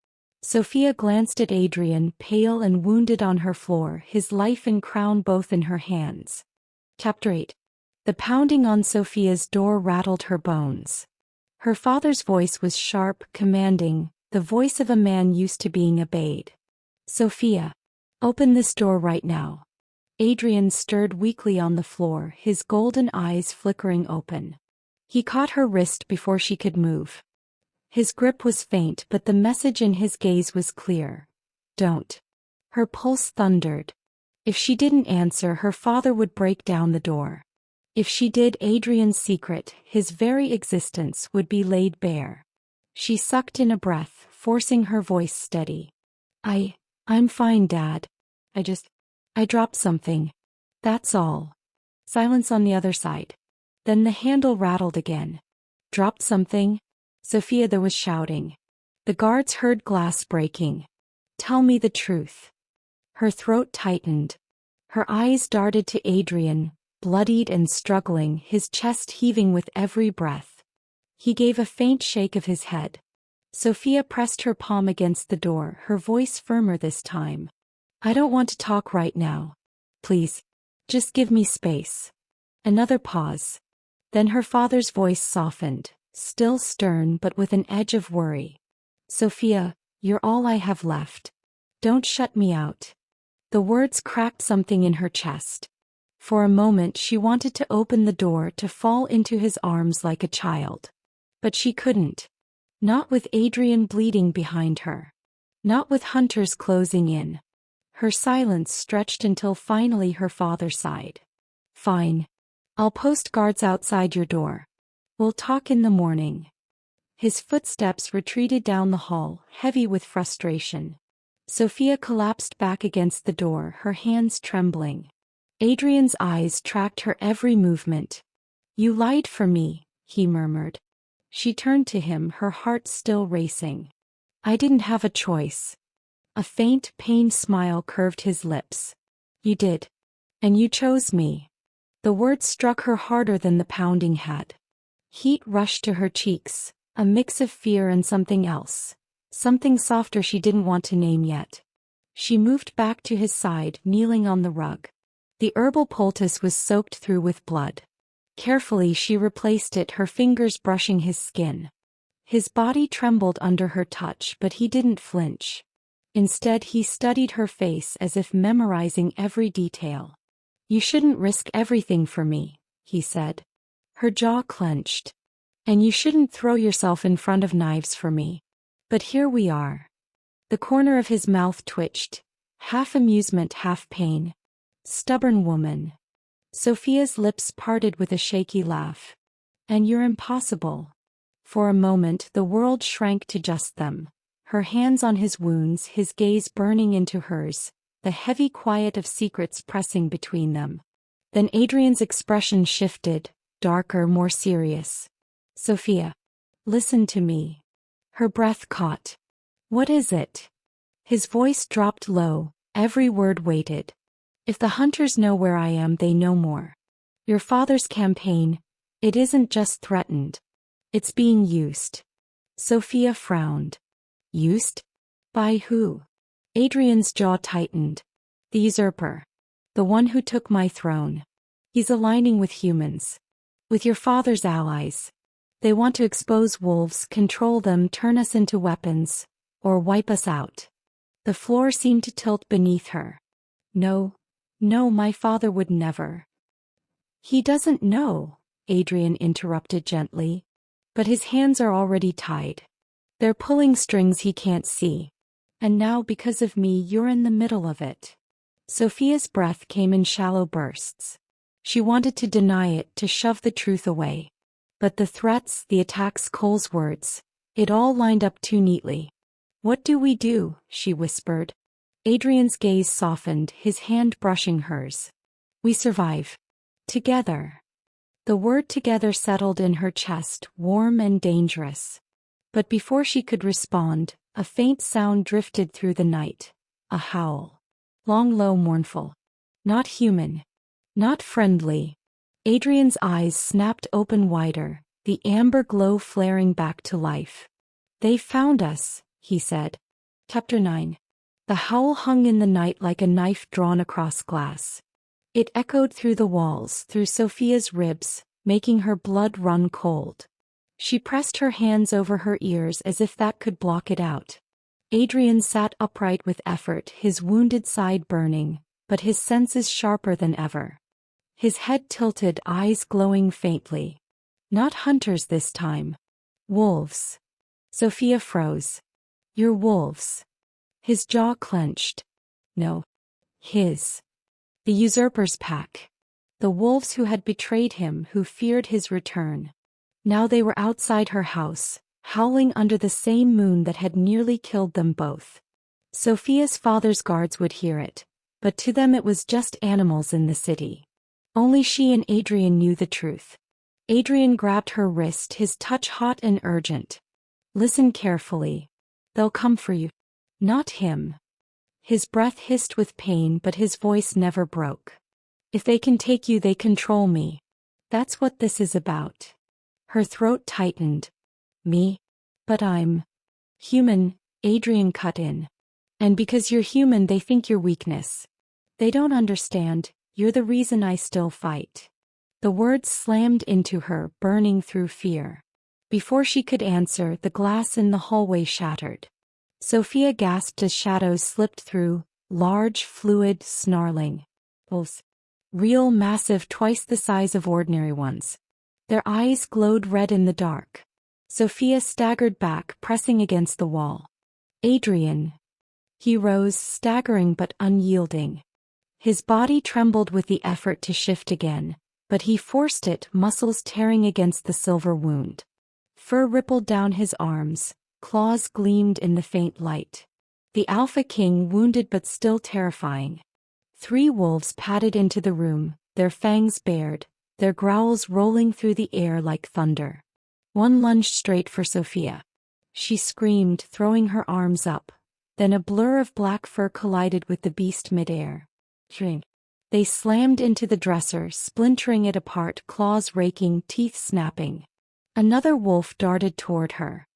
Sophia glanced at Adrian, pale and wounded on her floor, his life and crown both in her hands. Chapter 8. The pounding on Sophia's door rattled her bones. Her father's voice was sharp, commanding, the voice of a man used to being obeyed. Sophia, open this door right now. Adrian stirred weakly on the floor, his golden eyes flickering open. He caught her wrist before she could move. His grip was faint, but the message in his gaze was clear. Don't. Her pulse thundered. If she didn't answer, her father would break down the door. If she did, Adrian's secret, his very existence, would be laid bare. She sucked in a breath, forcing her voice steady. I'm fine, Dad. I dropped something. That's all. Silence on the other side. Then the handle rattled again. Dropped something? Sophia, there was shouting. The guards heard glass breaking. Tell me the truth. Her throat tightened. Her eyes darted to Adrian, bloodied and struggling, his chest heaving with every breath. He gave a faint shake of his head. Sophia pressed her palm against the door, her voice firmer this time. I don't want to talk right now. Please. Just give me space. Another pause. Then her father's voice softened, still stern but with an edge of worry. Sophia, you're all I have left. Don't shut me out. The words cracked something in her chest. For a moment she wanted to open the door, to fall into his arms like a child. But she couldn't. Not with Adrian bleeding behind her. Not with hunters closing in. Her silence stretched until finally her father sighed. Fine. I'll post guards outside your door. We'll talk in the morning. His footsteps retreated down the hall, heavy with frustration. Sophia collapsed back against the door, her hands trembling. Adrian's eyes tracked her every movement. You lied for me, he murmured. She turned to him, her heart still racing. I didn't have a choice. A faint, pained smile curved his lips. You did. And you chose me. The words struck her harder than the pounding had. Heat rushed to her cheeks, a mix of fear and something else. Something softer she didn't want to name yet. She moved back to his side, kneeling on the rug. The herbal poultice was soaked through with blood. Carefully she replaced it, her fingers brushing his skin. His body trembled under her touch, but he didn't flinch. Instead, he studied her face as if memorizing every detail. You shouldn't risk everything for me, he said. Her jaw clenched. And you shouldn't throw yourself in front of knives for me. But here we are. The corner of his mouth twitched, half amusement, half pain. Stubborn woman. Sophia's lips parted with a shaky laugh. And you're impossible. For a moment the world shrank to just them. Her hands on his wounds, his gaze burning into hers, the heavy quiet of secrets pressing between them. Then Adrian's expression shifted, darker, more serious. Sophia, listen to me. Her breath caught. What is it? His voice dropped low, every word weighted. If the hunters know where I am, they know more. Your father's campaign, it isn't just threatened. It's being used. Sophia frowned. Used? By who? Adrian's jaw tightened. The usurper. The one who took my throne. He's aligning with humans. With your father's allies. They want to expose wolves, control them, turn us into weapons, or wipe us out. The floor seemed to tilt beneath her. No, my father would never. He doesn't know, Adrian interrupted gently. But his hands are already tied. They're pulling strings he can't see. And now because of me you're in the middle of it. Sophia's breath came in shallow bursts. She wanted to deny it, to shove the truth away. But the threats, the attacks, Cole's words, it all lined up too neatly. What do we do? She whispered. Adrian's gaze softened, his hand brushing hers. We survive. Together. The word together settled in her chest, warm and dangerous. But before she could respond, a faint sound drifted through the night. A howl. Long, low, mournful. Not human. Not friendly. Adrian's eyes snapped open wider, the amber glow flaring back to life. They found us, he said. Chapter 9. The howl hung in the night like a knife drawn across glass. It echoed through the walls, through Sophia's ribs, making her blood run cold. She pressed her hands over her ears as if that could block it out. Adrian sat upright with effort, his wounded side burning, but his senses sharper than ever. His head tilted, eyes glowing faintly. Not hunters this time. Wolves. Sophia froze. You're wolves. His jaw clenched. No. His. The usurper's pack. The wolves who had betrayed him, who feared his return. Now they were outside her house, howling under the same moon that had nearly killed them both. Sophia's father's guards would hear it, but to them it was just animals in the city. Only she and Adrian knew the truth. Adrian grabbed her wrist, his touch hot and urgent. Listen carefully. They'll come for you. Not him. His breath hissed with pain, but his voice never broke. If they can take you, they control me. That's what this is about. Her throat tightened. Me? But I'm human, Adrian cut in. And because you're human, they think you're weakness. They don't understand, you're the reason I still fight. The words slammed into her, burning through fear. Before she could answer, the glass in the hallway shattered. Sophia gasped as shadows slipped through, large, fluid, snarling. Wolves. Real, massive, twice the size of ordinary ones. Their eyes glowed red in the dark. Sophia staggered back, pressing against the wall. Adrian. He rose, staggering but unyielding. His body trembled with the effort to shift again, but he forced it, muscles tearing against the silver wound. Fur rippled down his arms, claws gleamed in the faint light. The Alpha King, wounded but still terrifying. 3 wolves padded into the room, their fangs bared, their growls rolling through the air like thunder. One lunged straight for Sophia. She screamed, throwing her arms up. Then a blur of black fur collided with the beast midair. They slammed into the dresser, splintering it apart, claws raking, teeth snapping. Another wolf darted toward her.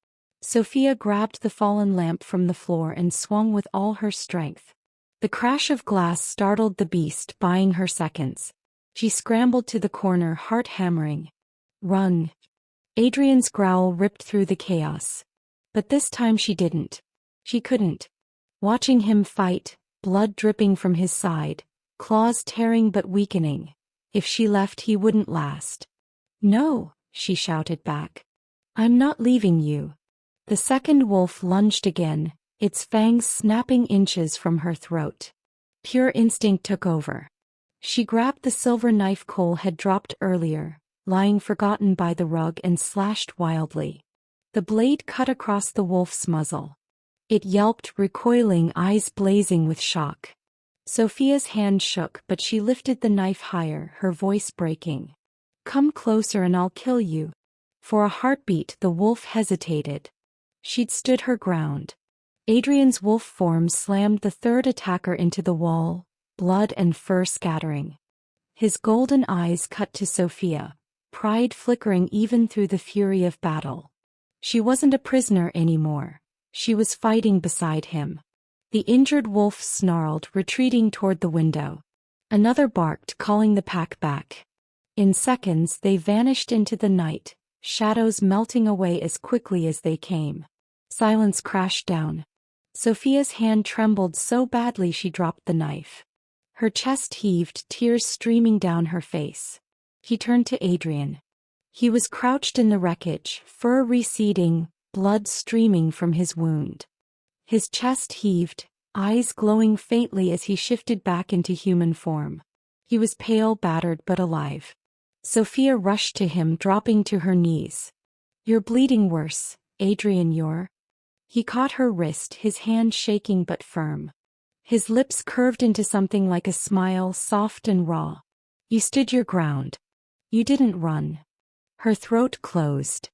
Sophia grabbed the fallen lamp from the floor and swung with all her strength. The crash of glass startled the beast, buying her seconds. She scrambled to the corner, heart hammering. Run. Adrian's growl ripped through the chaos. But this time she didn't. She couldn't. Watching him fight, blood dripping from his side, claws tearing but weakening. If she left, he wouldn't last. No, she shouted back. I'm not leaving you. The second wolf lunged again, its fangs snapping inches from her throat. Pure instinct took over. She grabbed the silver knife Cole had dropped earlier, lying forgotten by the rug, and slashed wildly. The blade cut across the wolf's muzzle. It yelped, recoiling, eyes blazing with shock. Sophia's hand shook, but she lifted the knife higher, her voice breaking. Come closer and I'll kill you. For a heartbeat, the wolf hesitated. She'd stood her ground. Adrian's wolf form slammed the third attacker into the wall, blood and fur scattering. His golden eyes cut to Sophia, pride flickering even through the fury of battle. She wasn't a prisoner anymore. She was fighting beside him. The injured wolf snarled, retreating toward the window. Another barked, calling the pack back. In seconds they vanished into the night, shadows melting away as quickly as they came. Silence crashed down. Sophia's hand trembled so badly she dropped the knife. Her chest heaved, tears streaming down her face. He turned to Adrian. He was crouched in the wreckage, fur receding, blood streaming from his wound. His chest heaved, eyes glowing faintly as he shifted back into human form. He was pale, battered, but alive. Sophia rushed to him, dropping to her knees. "You're bleeding worse, Adrian, you're..." He caught her wrist, his hand shaking but firm. His lips curved into something like a smile, soft and raw. "You stood your ground. You didn't run." Her throat closed.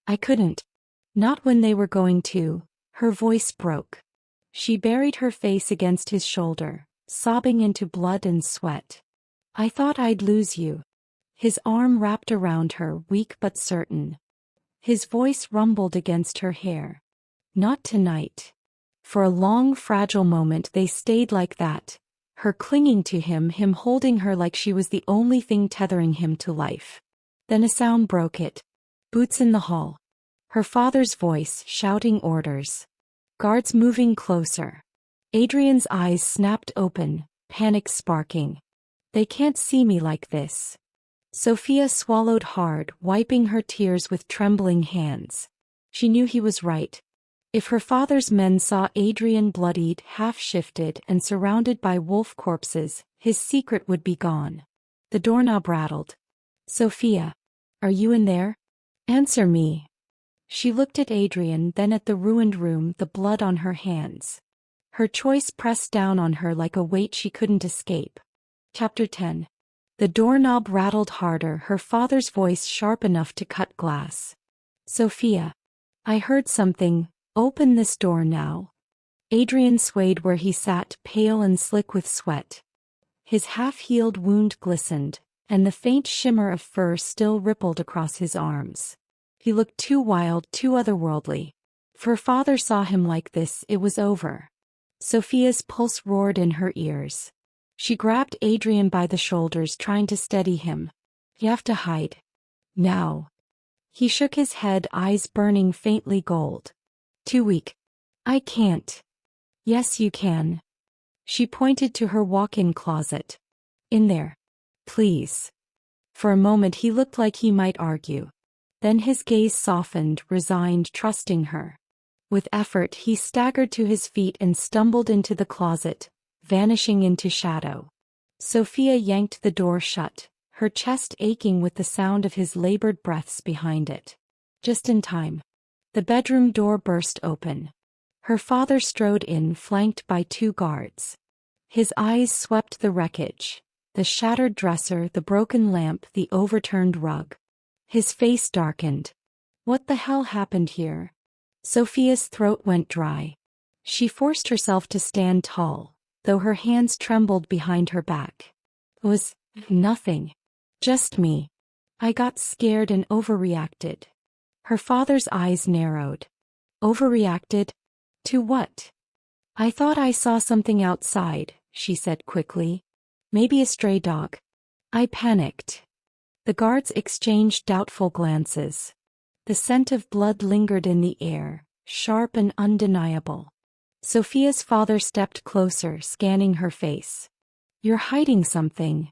"I couldn't. Not when they were going to." Her voice broke. She buried her face against his shoulder, sobbing into blood and sweat. "I thought I'd lose you." His arm wrapped around her, weak but certain. His voice rumbled against her hair. "Not tonight." For a long, fragile moment they stayed like that, her clinging to him, him holding her like she was the only thing tethering him to life. Then a sound broke it. Boots in the hall. Her father's voice, shouting orders. Guards moving closer. Adrian's eyes snapped open, panic sparking. "They can't see me like this." Sophia swallowed hard, wiping her tears with trembling hands. She knew he was right. If her father's men saw Adrian bloodied, half-shifted, and surrounded by wolf corpses, his secret would be gone. The doorknob rattled. "Sophia, are you in there? Answer me." She looked at Adrian, then at the ruined room, the blood on her hands. Her choice pressed down on her like a weight she couldn't escape. Chapter 10. The doorknob rattled harder, her father's voice sharp enough to cut glass. "Sophia, I heard something. Open this door now." Adrian swayed where he sat, pale and slick with sweat. His half-healed wound glistened, and the faint shimmer of fur still rippled across his arms. He looked too wild, too otherworldly. If her father saw him like this, it was over. Sophia's pulse roared in her ears. She grabbed Adrian by the shoulders, trying to steady him. "You have to hide. Now." He shook his head, eyes burning faintly gold. "Too weak. I can't." "Yes, you can." She pointed to her walk-in closet. "In there. Please." For a moment he looked like he might argue. Then his gaze softened, resigned, trusting her. With effort he staggered to his feet and stumbled into the closet, vanishing into shadow. Sophia yanked the door shut, her chest aching with the sound of his labored breaths behind it. Just in time. The bedroom door burst open. Her father strode in, flanked by 2 guards. His eyes swept the wreckage, the shattered dresser, the broken lamp, the overturned rug. His face darkened. What the hell happened here? Sophia's throat went dry. She forced herself to stand tall, though her hands trembled behind her back. It was nothing. Just me. I got scared and overreacted. Her father's eyes narrowed. Overreacted? To what? "I thought I saw something outside," she said quickly. "Maybe a stray dog." I panicked. The guards exchanged doubtful glances. The scent of blood lingered in the air, sharp and undeniable. Sophia's father stepped closer, scanning her face. "You're hiding something."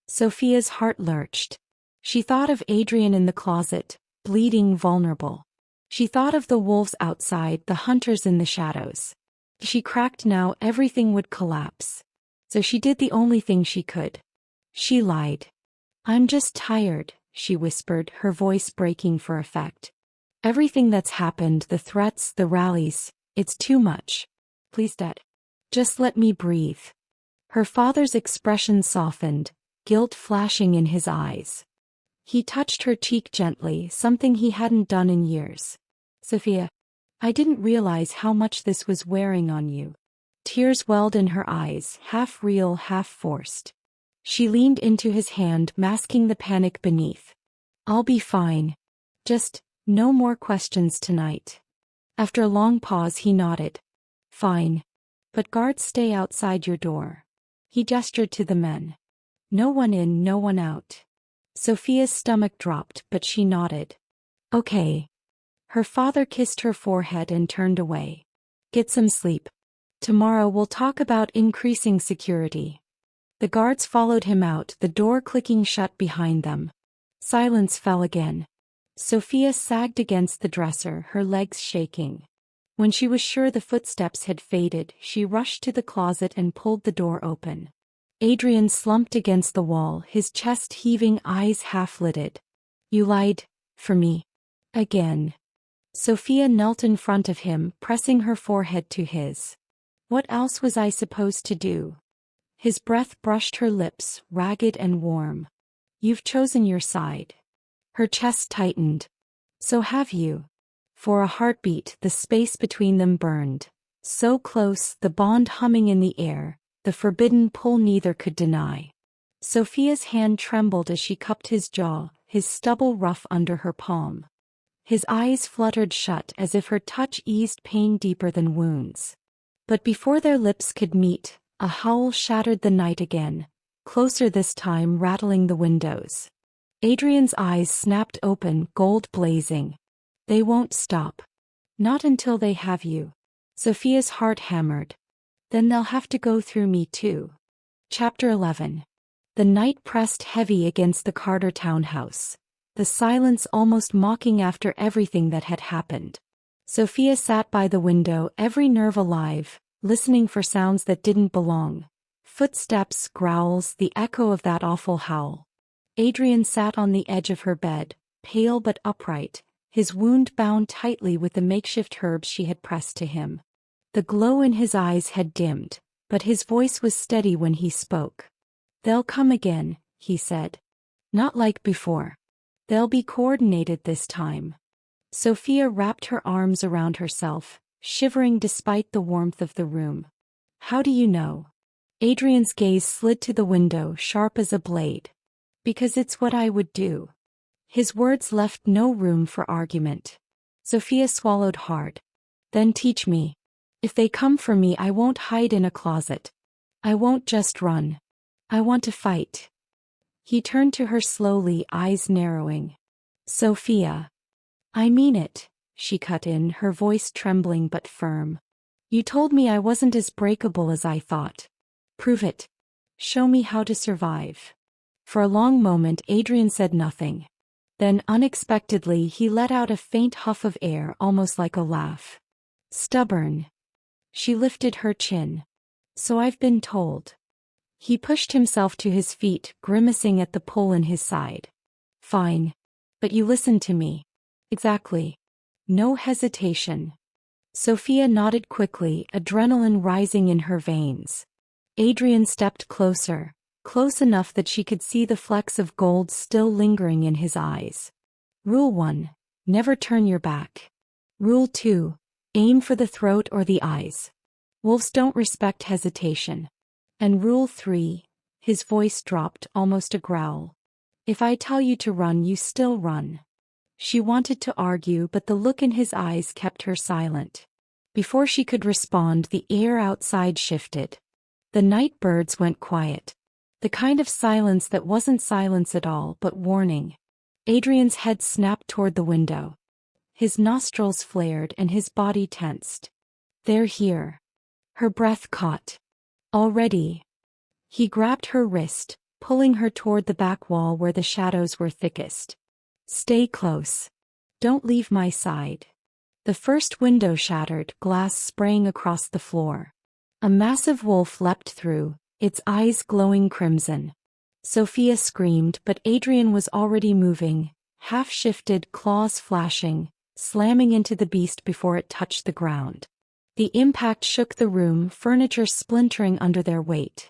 Sophia's heart lurched. She thought of Adrian in the closet, bleeding, vulnerable. She thought of the wolves outside, the hunters in the shadows. She cracked now, everything would collapse. So she did the only thing she could. She lied. "I'm just tired," she whispered, her voice breaking for effect. "Everything that's happened, the threats, the rallies, it's too much. Please, Dad. Just let me breathe." Her father's expression softened, guilt flashing in his eyes. He touched her cheek gently, something he hadn't done in years. "Sophia, I didn't realize how much this was wearing on you." Tears welled in her eyes, half real, half forced. She leaned into his hand, masking the panic beneath. "I'll be fine. Just, no more questions tonight." After a long pause he nodded. "Fine. But guards stay outside your door. He gestured to the men. No one in, no one out. Sophia's stomach dropped, but she nodded. Okay. Her father kissed her forehead and turned away. Get some sleep. Tomorrow we'll talk about increasing security. The guards followed him out, the door clicking shut behind them. Silence fell again. Sophia sagged against the dresser, her legs shaking. When she was sure the footsteps had faded, she rushed to the closet and pulled the door open. Adrian slumped against the wall, his chest heaving, eyes half-lidded. You lied, for me. Again. Sophia knelt in front of him, pressing her forehead to his. What else was I supposed to do? His breath brushed her lips, ragged and warm. You've chosen your side. Her chest tightened. So have you. For a heartbeat, the space between them burned. So close, the bond humming in the air, the forbidden pull neither could deny. Sophia's hand trembled as she cupped his jaw, his stubble rough under her palm. His eyes fluttered shut as if her touch eased pain deeper than wounds. But before their lips could meet, a howl shattered the night again, closer this time, rattling the windows. Adrian's eyes snapped open, gold blazing. They won't stop. Not until they have you. Sophia's heart hammered. Then they'll have to go through me too. Chapter 11. The night pressed heavy against the Carter townhouse. The silence almost mocking after everything that had happened. Sophia sat by the window, every nerve alive, listening for sounds that didn't belong. Footsteps, growls, the echo of that awful howl. Adrian sat on the edge of her bed, pale but upright, his wound bound tightly with the makeshift herbs she had pressed to him. The glow in his eyes had dimmed, but his voice was steady when he spoke. They'll come again, he said. Not like before. They'll be coordinated this time. Sophia wrapped her arms around herself, shivering despite the warmth of the room. How do you know? Adrian's gaze slid to the window, sharp as a blade. Because it's what I would do. His words left no room for argument. Sophia swallowed hard. Then teach me. If they come for me, I won't hide in a closet. I won't just run. I want to fight. He turned to her slowly, eyes narrowing. Sophia. I mean it, she cut in, her voice trembling but firm. You told me I wasn't as breakable as I thought. Prove it. Show me how to survive. For a long moment Adrian said nothing. Then unexpectedly he let out a faint huff of air, almost like a laugh. Stubborn. She lifted her chin. So I've been told. He pushed himself to his feet, grimacing at the pull in his side. Fine. But you listened to me. Exactly. No hesitation. Sophia nodded quickly, adrenaline rising in her veins. Adrian stepped closer, close enough that she could see the flecks of gold still lingering in his eyes. Rule 1. Never turn your back. Rule 2. Aim for the throat or the eyes. Wolves don't respect hesitation. And Rule 3. His voice dropped, almost a growl. If I tell you to run, you still run. She wanted to argue, but the look in his eyes kept her silent. Before she could respond, the air outside shifted. The night birds went quiet. The kind of silence that wasn't silence at all, but warning. Adrian's head snapped toward the window. His nostrils flared and his body tensed. They're here. Her breath caught. Already. He grabbed her wrist, pulling her toward the back wall where the shadows were thickest. Stay close. Don't leave my side. The first window shattered, glass spraying across the floor. A massive wolf leapt through, its eyes glowing crimson. Sophia screamed, but Adrian was already moving, half-shifted, claws flashing, slamming into the beast before it touched the ground. The impact shook the room, furniture splintering under their weight.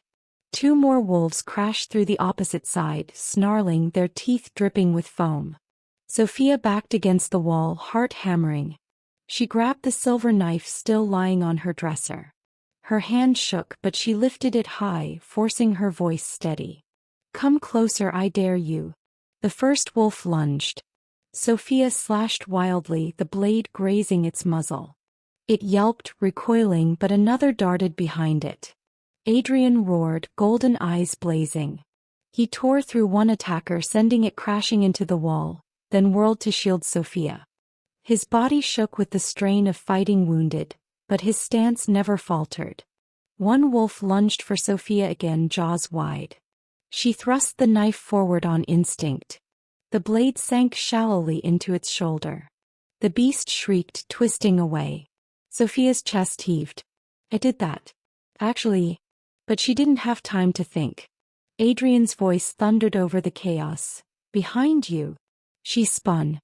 2 more wolves crashed through the opposite side, snarling, their teeth dripping with foam. Sophia backed against the wall, heart hammering. She grabbed the silver knife still lying on her dresser. Her hand shook, but she lifted it high, forcing her voice steady. Come closer, I dare you. The first wolf lunged. Sophia slashed wildly, the blade grazing its muzzle. It yelped, recoiling, but another darted behind it. Adrian roared, golden eyes blazing. He tore through one attacker, sending it crashing into the wall, then whirled to shield Sophia. His body shook with the strain of fighting wounded, but his stance never faltered. One wolf lunged for Sophia again, jaws wide. She thrust the knife forward on instinct. The blade sank shallowly into its shoulder. The beast shrieked, twisting away. Sophia's chest heaved. "I did that. Actually." But she didn't have time to think. Adrian's voice thundered over the chaos. "Behind you." She spun.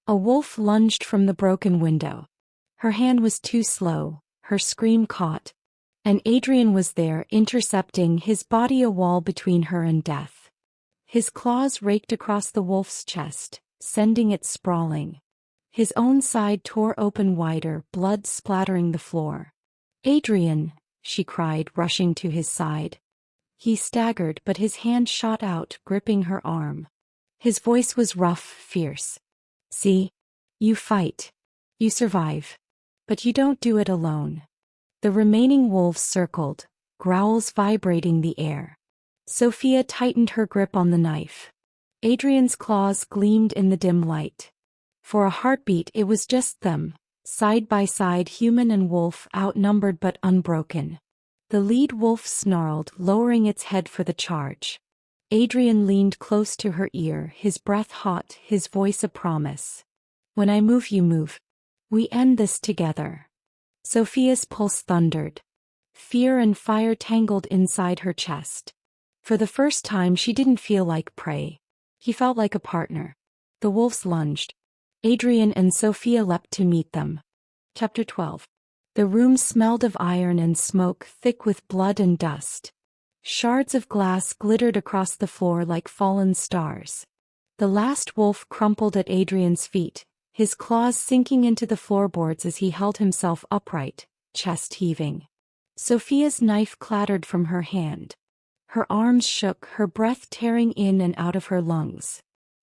A wolf lunged from the broken window. Her hand was too slow, her scream caught. And Adrian was there, intercepting, his body a wall between her and death. His claws raked across the wolf's chest, sending it sprawling. His own side tore open wider, blood splattering the floor. "Adrian!" she cried, rushing to his side. He staggered, but his hand shot out, gripping her arm. His voice was rough, fierce. "See? You fight. You survive. But you don't do it alone." The remaining wolves circled, growls vibrating the air. Sophia tightened her grip on the knife. Adrian's claws gleamed in the dim light. For a heartbeat it was just them, side by side, human and wolf, outnumbered but unbroken. The lead wolf snarled, lowering its head for the charge. Adrian leaned close to her ear, his breath hot, his voice a promise. "When I move, you move. We end this together." Sophia's pulse thundered. Fear and fire tangled inside her chest. For the first time she didn't feel like prey. He felt like a partner. The wolves lunged. Adrian and Sophia leapt to meet them. Chapter 12. The room smelled of iron and smoke, thick with blood and dust. Shards of glass glittered across the floor like fallen stars. The last wolf crumpled at Adrian's feet, his claws sinking into the floorboards as he held himself upright, chest heaving. Sophia's knife clattered from her hand. Her arms shook, her breath tearing in and out of her lungs.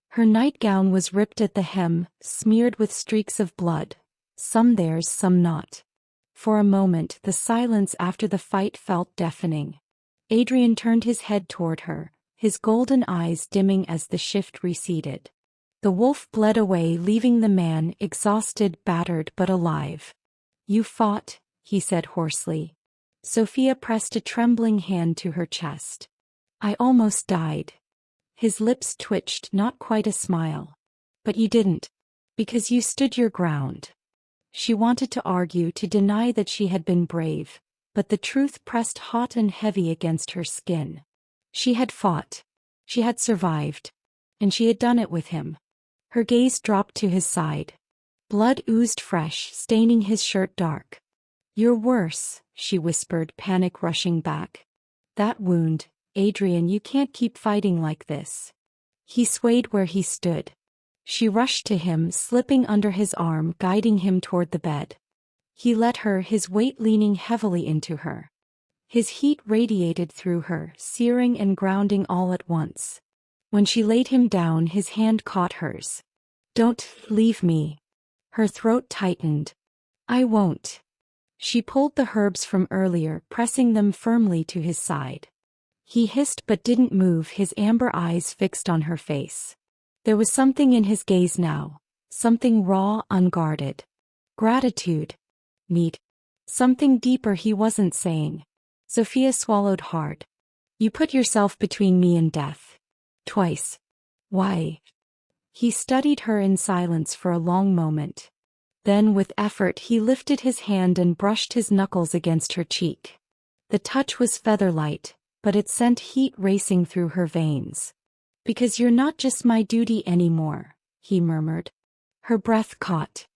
Her nightgown was ripped at the hem, smeared with streaks of blood, some theirs, some not. For a moment, the silence after the fight felt deafening. Adrian turned his head toward her, his golden eyes dimming as the shift receded. The wolf bled away, leaving the man exhausted, battered, but alive. "You fought," he said hoarsely. Sophia pressed a trembling hand to her chest. "I almost died." His lips twitched, not quite a smile. "But you didn't. Because you stood your ground." She wanted to argue, to deny that she had been brave, but the truth pressed hot and heavy against her skin. She had fought. She had survived. And she had done it with him. Her gaze dropped to his side. Blood oozed fresh, staining his shirt dark. "You're worse," she whispered, panic rushing back. "That wound, Adrian, you can't keep fighting like this." He swayed where he stood. She rushed to him, slipping under his arm, guiding him toward the bed. He let her, his weight leaning heavily into her. His heat radiated through her, searing and grounding all at once. When she laid him down, his hand caught hers. "Don't leave me." Her throat tightened. "I won't." She pulled the herbs from earlier, pressing them firmly to his side. He hissed but didn't move, his amber eyes fixed on her face. There was something in his gaze now, something raw, unguarded. Gratitude. Need. Something deeper he wasn't saying. Sophia swallowed hard. "You put yourself between me and death. Twice. Why?" He studied her in silence for a long moment. Then with effort he lifted his hand and brushed his knuckles against her cheek. The touch was feather-light, but it sent heat racing through her veins. "Because you're not just my duty anymore," he murmured. Her breath caught.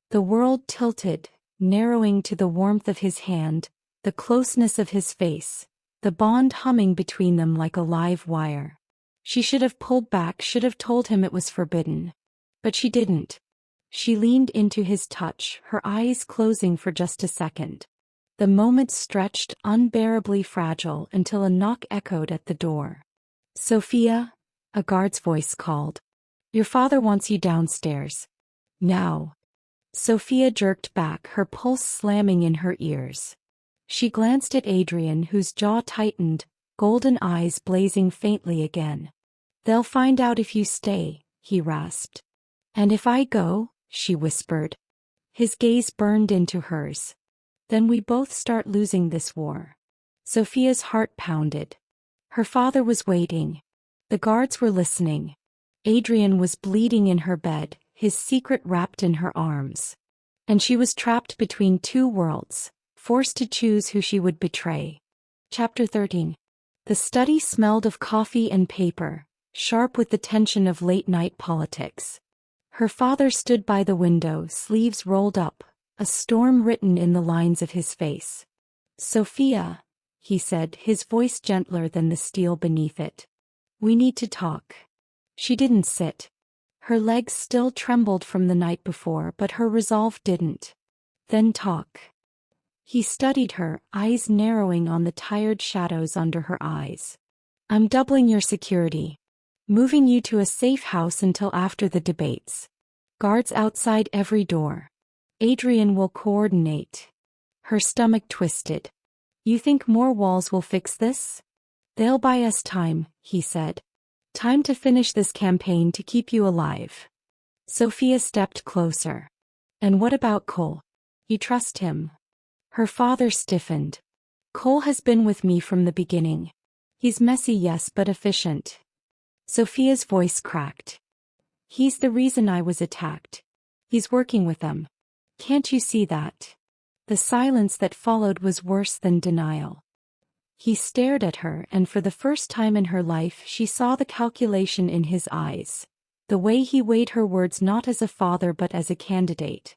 The world tilted, narrowing to the warmth of his hand, the closeness of his face, the bond humming between them like a live wire. She should have pulled back, should have told him it was forbidden. But she didn't. She leaned into his touch, her eyes closing for just a second. The moment stretched, unbearably fragile, until a knock echoed at the door. "Sophia," a guard's voice called. "Your father wants you downstairs." Now. Sophia jerked back, her pulse slamming in her ears. She glanced at Adrian, whose jaw tightened, golden eyes blazing faintly again. "They'll find out if you stay," he rasped. "And if I go?" she whispered. His gaze burned into hers. "Then we both start losing this war." Sophia's heart pounded. Her father was waiting. The guards were listening. Adrian was bleeding in her bed, his secret wrapped in her arms. And she was trapped between two worlds, forced to choose who she would betray. Chapter 13. The study smelled of coffee and paper, sharp with the tension of late-night politics. Her father stood by the window, sleeves rolled up, a storm written in the lines of his face. "Sophia," he said, his voice gentler than the steel beneath it. "We need to talk." She didn't sit. Her legs still trembled from the night before, but her resolve didn't. "Then talk." He studied her, eyes narrowing on the tired shadows under her eyes. "I'm doubling your security. Moving you to a safe house until after the debates. Guards outside every door. Adrian will coordinate." Her stomach twisted. "You think more walls will fix this?" "They'll buy us time," he said. "Time to finish this campaign to keep you alive." Sophia stepped closer. "And what about Cole? You trust him?" Her father stiffened. "Cole has been with me from the beginning. He's messy, yes, but efficient." Sophia's voice cracked. "He's the reason I was attacked. He's working with them. Can't you see that?" The silence that followed was worse than denial. He stared at her, and for the first time in her life she saw the calculation in his eyes. The way he weighed her words not as a father but as a candidate.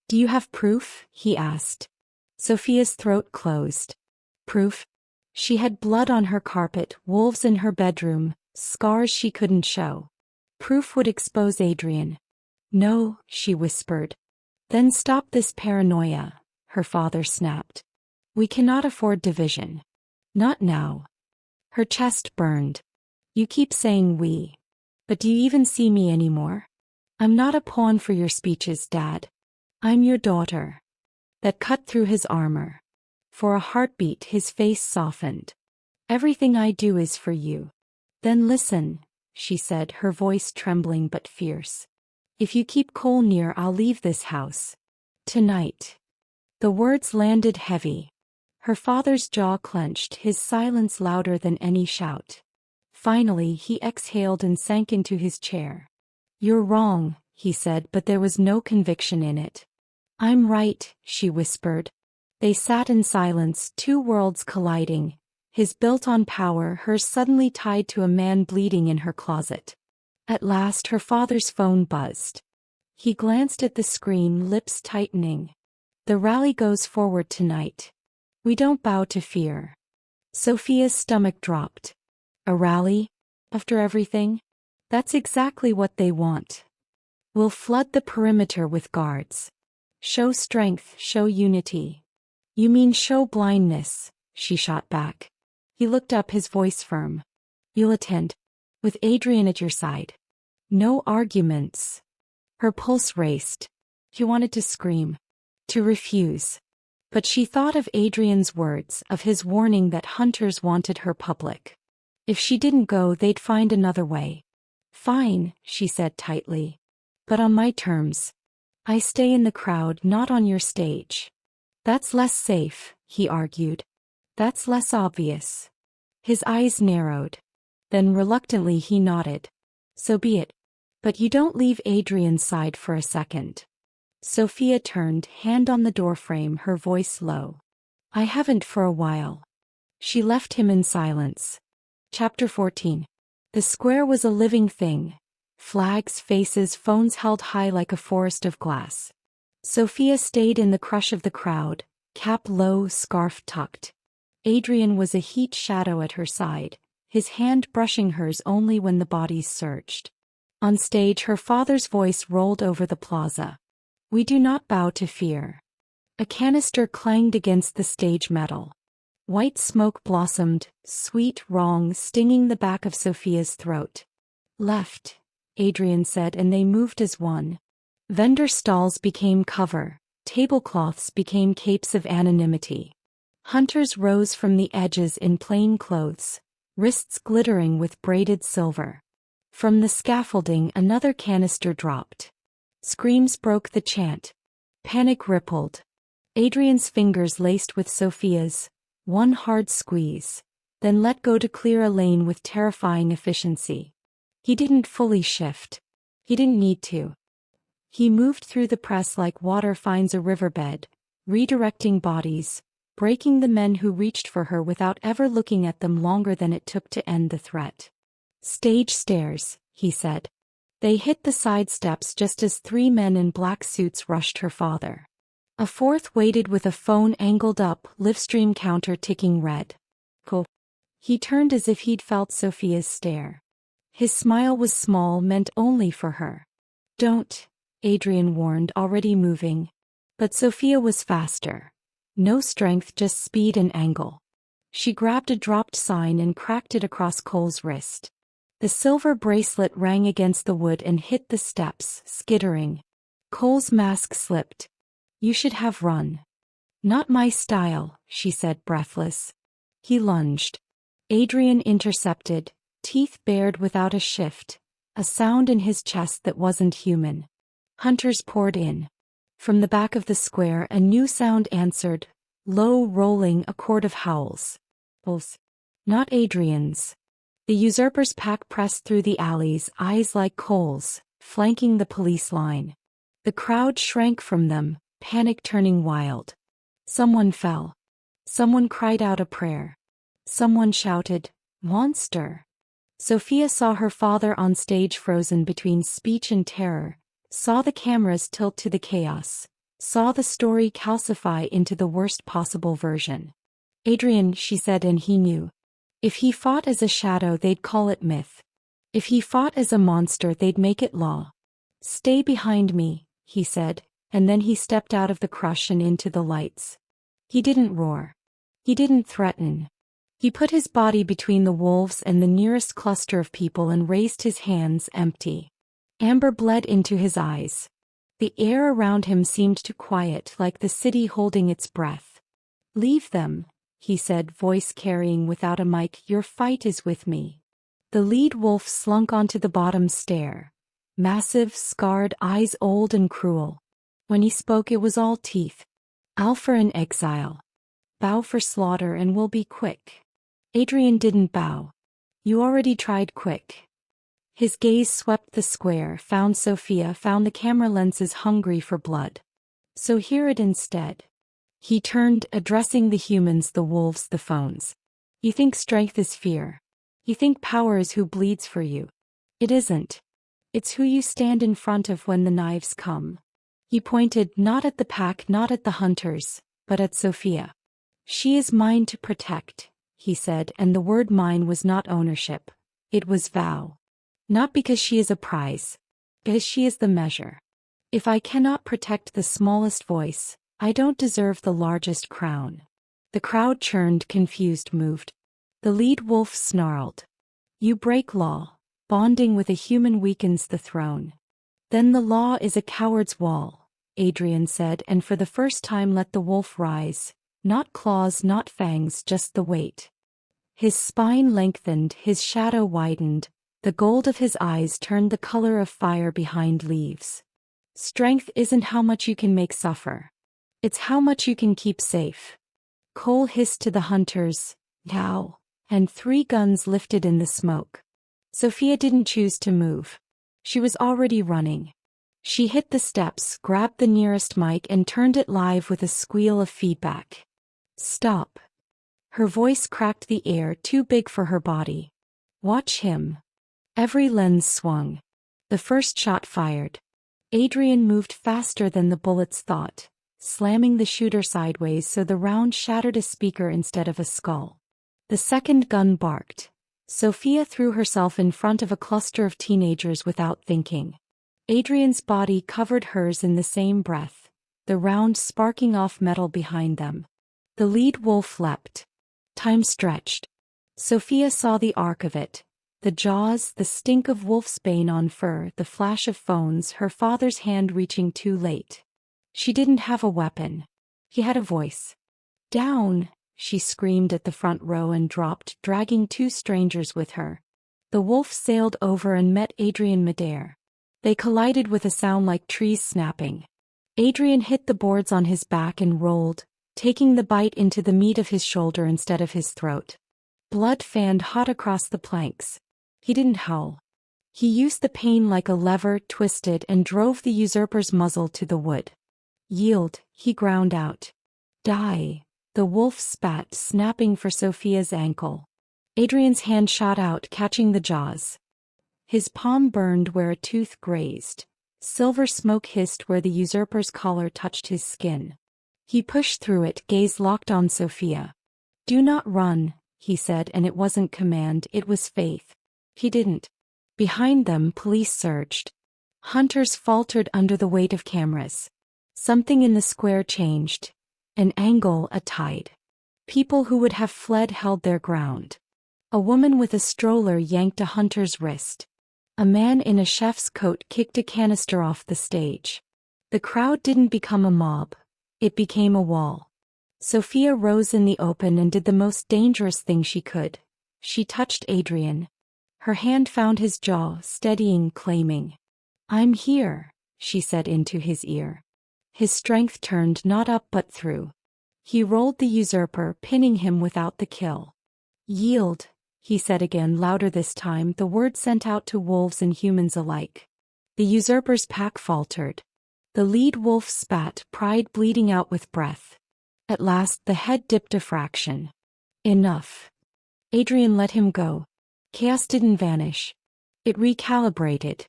"Do you have proof?" he asked. Sophia's throat closed. Proof? She had blood on her carpet, wolves in her bedroom, scars she couldn't show. Proof would expose Adrian. "No," she whispered. "Then stop this paranoia," her father snapped. "We cannot afford division. Not now." Her chest burned. "You keep saying we. But do you even see me anymore? I'm not a pawn for your speeches, Dad. I'm your daughter." That cut through his armor. For a heartbeat his face softened. "Everything I do is for you." "Then listen," she said, her voice trembling but fierce. "If you keep Cole near, I'll leave this house. Tonight." The words landed heavy. Her father's jaw clenched, his silence louder than any shout. Finally he exhaled and sank into his chair. "You're wrong," he said, but there was no conviction in it. "I'm right," she whispered. They sat in silence, two worlds colliding, his built on power, hers suddenly tied to a man bleeding in her closet. At last her father's phone buzzed. He glanced at the screen, lips tightening. "The rally goes forward tonight. We don't bow to fear." Sophia's stomach dropped. "A rally? After everything? That's exactly what they want. We'll flood the perimeter with guards. Show strength, show unity." "You mean show blindness," she shot back. He looked up, his voice firm. "You'll attend? With Adrian at your side? No arguments." Her pulse raced. She wanted to scream. To refuse. But she thought of Adrian's words, of his warning that hunters wanted her public. If she didn't go, they'd find another way. "Fine," she said tightly. "But on my terms. I stay in the crowd, not on your stage." "That's less safe," he argued. "That's less obvious." His eyes narrowed. Then reluctantly he nodded. "So be it. But you don't leave Adrian's side for a second." Sophia turned, hand on the doorframe, her voice low. "I haven't for a while." She left him in silence. Chapter 14. The square was a living thing. Flags, faces, phones held high like a forest of glass. Sophia stayed in the crush of the crowd, cap low, scarf tucked. Adrian was a heat shadow at her side, his hand brushing hers only when the bodies surged. On stage her father's voice rolled over the plaza. "We do not bow to fear." A canister clanged against the stage metal. White smoke blossomed, sweet, wrong, stinging the back of Sophia's throat. "Left," Adrian said, and they moved as one. Vendor stalls became cover, tablecloths became capes of anonymity. Hunters rose from the edges in plain clothes, wrists glittering with braided silver. From the scaffolding another canister dropped. Screams broke the chant. Panic rippled. Adrian's fingers laced with Sophia's, one hard squeeze, then let go to clear a lane with terrifying efficiency. He didn't fully shift. He didn't need to. He moved through the press like water finds a riverbed, redirecting bodies, breaking the men who reached for her without ever looking at them longer than it took to end the threat. Stage stairs, he said. They hit the side steps just as 3 men in black suits rushed her father. A fourth waited with a phone angled up, livestream counter ticking red. Cool. He turned as if he'd felt Sophia's stare. His smile was small, meant only for her. Don't, Adrian warned, already moving. But Sophia was faster. No strength, just speed and angle. She grabbed a dropped sign and cracked it across Cole's wrist. The silver bracelet rang against the wood and hit the steps, skittering. Cole's mask slipped. You should have run. Not my style, she said, breathless. He lunged. Adrian intercepted, teeth bared without a shift, a sound in his chest that wasn't human. Hunters poured in. From the back of the square a new sound answered, low, rolling, a chord of howls. Not Adrian's. The usurper's pack pressed through the alleys, eyes like coals, flanking the police line. The crowd shrank from them, panic turning wild. Someone fell. Someone cried out a prayer. Someone shouted, "Monster!" Sophia saw her father on stage, frozen between speech and terror, saw the cameras tilt to the chaos, saw the story calcify into the worst possible version. Adrian, she said, and he knew. If he fought as a shadow, they'd call it myth. If he fought as a monster, they'd make it law. Stay behind me, he said, and then he stepped out of the crush and into the lights. He didn't roar. He didn't threaten. He put his body between the wolves and the nearest cluster of people and raised his hands, empty. Amber bled into his eyes. The air around him seemed to quiet, like the city holding its breath. Leave them, he said, voice carrying without a mic. Your fight is with me. The lead wolf slunk onto the bottom stair. Massive, scarred, eyes old and cruel. When he spoke, it was all teeth. Alpha in exile. Bow for slaughter and we'll be quick. Adrian didn't bow. You already tried quick. His gaze swept the square, found Sophia, found the camera lenses hungry for blood. So hear it instead. He turned, addressing the humans, the wolves, the phones. You think strength is fear. You think power is who bleeds for you. It isn't. It's who you stand in front of when the knives come. He pointed, not at the pack, not at the hunters, but at Sophia. She is mine to protect, he said, and the word mine was not ownership. It was vow. Not because she is a prize, because she is the measure. If I cannot protect the smallest voice, I don't deserve the largest crown. The crowd churned, confused, moved. The lead wolf snarled. You break law. Bonding with a human weakens the throne. Then the law is a coward's wall, Adrian said, and for the first time let the wolf rise. Not claws, not fangs, just the weight. His spine lengthened, his shadow widened, the gold of his eyes turned the color of fire behind leaves. Strength isn't how much you can make suffer. It's how much you can keep safe. Cole hissed to the hunters, now, and 3 guns lifted in the smoke. Sophia didn't choose to move. She was already running. She hit the steps, grabbed the nearest mic and turned it live with a squeal of feedback. Stop. Her voice cracked the air, too big for her body. Watch him. Every lens swung. The first shot fired. Adrian moved faster than the bullets thought, slamming the shooter sideways so the round shattered a speaker instead of a skull. The second gun barked. Sophia threw herself in front of a cluster of teenagers without thinking. Adrian's body covered hers in the same breath, the round sparking off metal behind them. The lead wolf leapt. Time stretched. Sophia saw the arc of it. The The jaws, the stink of wolfsbane on fur, the flash of phones, her father's hand reaching too late. She didn't have a weapon. He had a voice. "Down!" she screamed at the front row and dropped, dragging two strangers with her. The wolf sailed over and met Adrian midair. They collided with a sound like trees snapping. Adrian hit the boards on his back and rolled, taking the bite into the meat of his shoulder instead of his throat. Blood fanned hot across the planks. He didn't howl. He used the pain like a lever, twisted, and drove the usurper's muzzle to the wood. "Yield," he ground out. "Die." The wolf spat, snapping for Sophia's ankle. Adrian's hand shot out, catching the jaws. His palm burned where a tooth grazed. Silver smoke hissed where the usurper's collar touched his skin. He pushed through it, gaze locked on Sophia. "Do not run," he said, and it wasn't command, it was faith. He didn't. Behind them, police surged. Hunters faltered under the weight of cameras. Something in the square changed. An angle, a tide. People who would have fled held their ground. A woman with a stroller yanked a hunter's wrist. A man in a chef's coat kicked a canister off the stage. The crowd didn't become a mob. It became a wall. Sophia rose in the open and did the most dangerous thing she could. She touched Adrian. Her hand found his jaw, steadying, claiming. "I'm here," she said into his ear. His strength turned not up but through. He rolled the usurper, pinning him without the kill. "Yield," he said again, louder this time, the word sent out to wolves and humans alike. The usurper's pack faltered. The lead wolf spat, pride bleeding out with breath. At last the head dipped a fraction. Enough. Adrian let him go. Chaos didn't vanish. It recalibrated.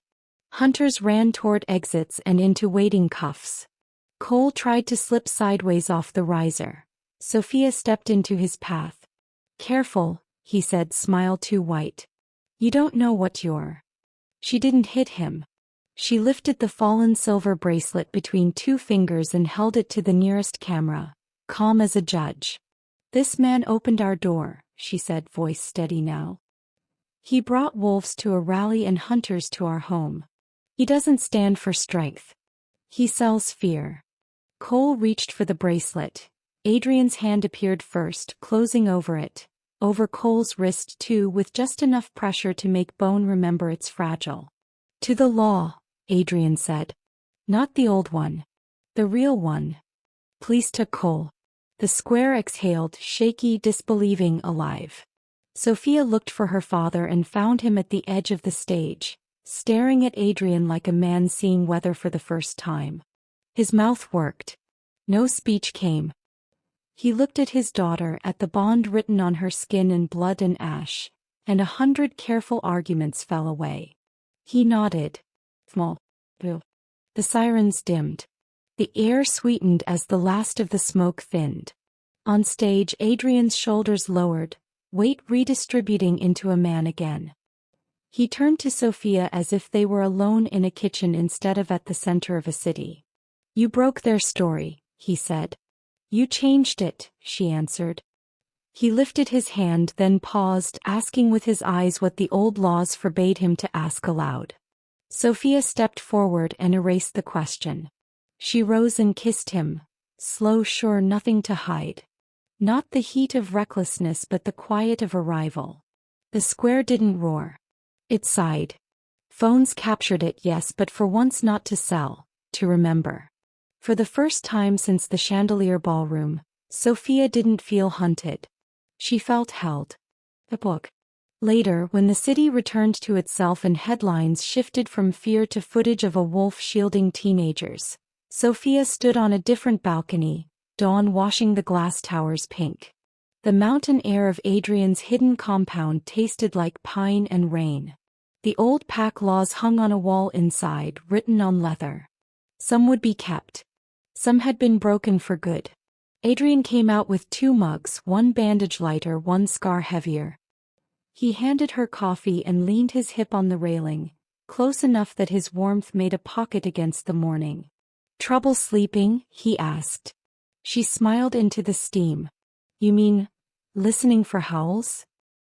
Hunters ran toward exits and into waiting cuffs. Cole tried to slip sideways off the riser. Sophia stepped into his path. "Careful," he said, smile too white. "You don't know what you're." She didn't hit him. She lifted the fallen silver bracelet between two fingers and held it to the nearest camera, calm as a judge. "This man opened our door," she said, voice steady now. "He brought wolves to a rally and hunters to our home. He doesn't stand for strength. He sells fear." Cole reached for the bracelet. Adrian's hand appeared first, closing over it. Over Cole's wrist too, with just enough pressure to make bone remember it's fragile. "To the law," Adrian said. "Not the old one. The real one." Police took Cole. The square exhaled, shaky, disbelieving, alive. Sophia looked for her father and found him at the edge of the stage, staring at Adrian like a man seeing weather for the first time. His mouth worked. No speech came. He looked at his daughter, at the bond written on her skin in blood and ash, and 100 careful arguments fell away. He nodded. Small. The sirens dimmed. The air sweetened as the last of the smoke thinned. On stage, Adrian's shoulders lowered, weight redistributing into a man again. He turned to Sophia as if they were alone in a kitchen instead of at the center of a city. "You broke their story," he said. "You changed it," she answered. He lifted his hand, then paused, asking with his eyes what the old laws forbade him to ask aloud. Sophia stepped forward and erased the question. She rose and kissed him, slow, sure, nothing to hide. Not the heat of recklessness but the quiet of arrival. The square didn't roar. It sighed. Phones captured it, yes, but for once not to sell, to remember. For the first time since the chandelier ballroom, Sophia didn't feel hunted. She felt held. The book. Later, when the city returned to itself and headlines shifted from fear to footage of a wolf shielding teenagers, Sophia stood on a different balcony, dawn washing the glass towers pink. The mountain air of Adrian's hidden compound tasted like pine and rain. The old pack laws hung on a wall inside, written on leather. Some would be kept. Some had been broken for good. Adrian came out with 2 mugs, one bandage lighter, one scar heavier. He handed her coffee and leaned his hip on the railing, close enough that his warmth made a pocket against the morning. "Trouble sleeping?" he asked. She smiled into the steam. "You mean, listening for howls?"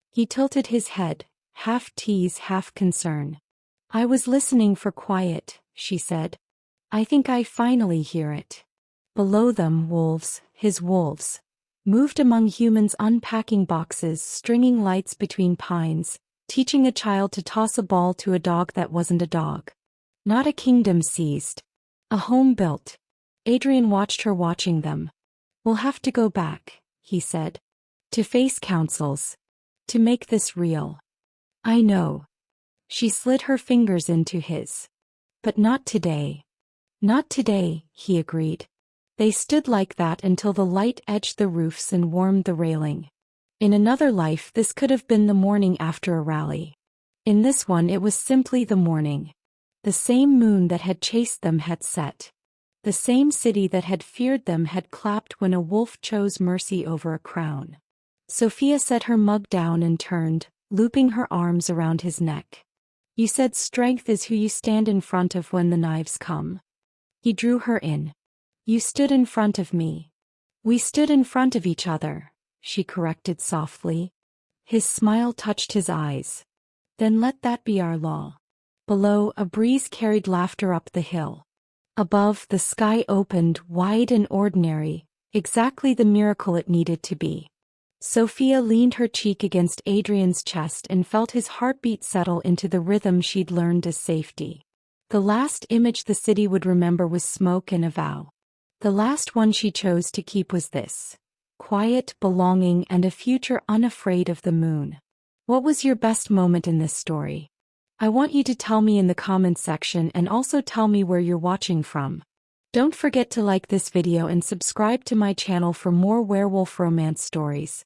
He tilted his head, half tease, half concern. I was listening for quiet, she said. I think I finally hear it. Below them, wolves, his wolves, moved among humans, unpacking boxes, stringing lights between pines, teaching a child to toss a ball to a dog that wasn't a dog. Not a kingdom seized. A home built. Adrian watched her watching them. We'll have to go back, he said. To face councils. To make this real. I know. She slid her fingers into his. But not today. Not today, he agreed. They stood like that until the light edged the roofs and warmed the railing. In another life this could have been the morning after a rally. In this one it was simply the morning. The same moon that had chased them had set. The same city that had feared them had clapped when a wolf chose mercy over a crown. Sophia set her mug down and turned, looping her arms around his neck. You said strength is who you stand in front of when the knives come. He drew her in. You stood in front of me. We stood in front of each other, she corrected softly. His smile touched his eyes. Then let that be our law. Below, a breeze carried laughter up the hill. Above, the sky opened, wide and ordinary, exactly the miracle it needed to be. Sophia leaned her cheek against Adrian's chest and felt his heartbeat settle into the rhythm she'd learned as safety. The last image the city would remember was smoke and a vow. The last one she chose to keep was this. Quiet, belonging, and a future unafraid of the moon. What was your best moment in this story? I want you to tell me in the comments section, and also tell me where you're watching from. Don't forget to like this video and subscribe to my channel for more werewolf romance stories.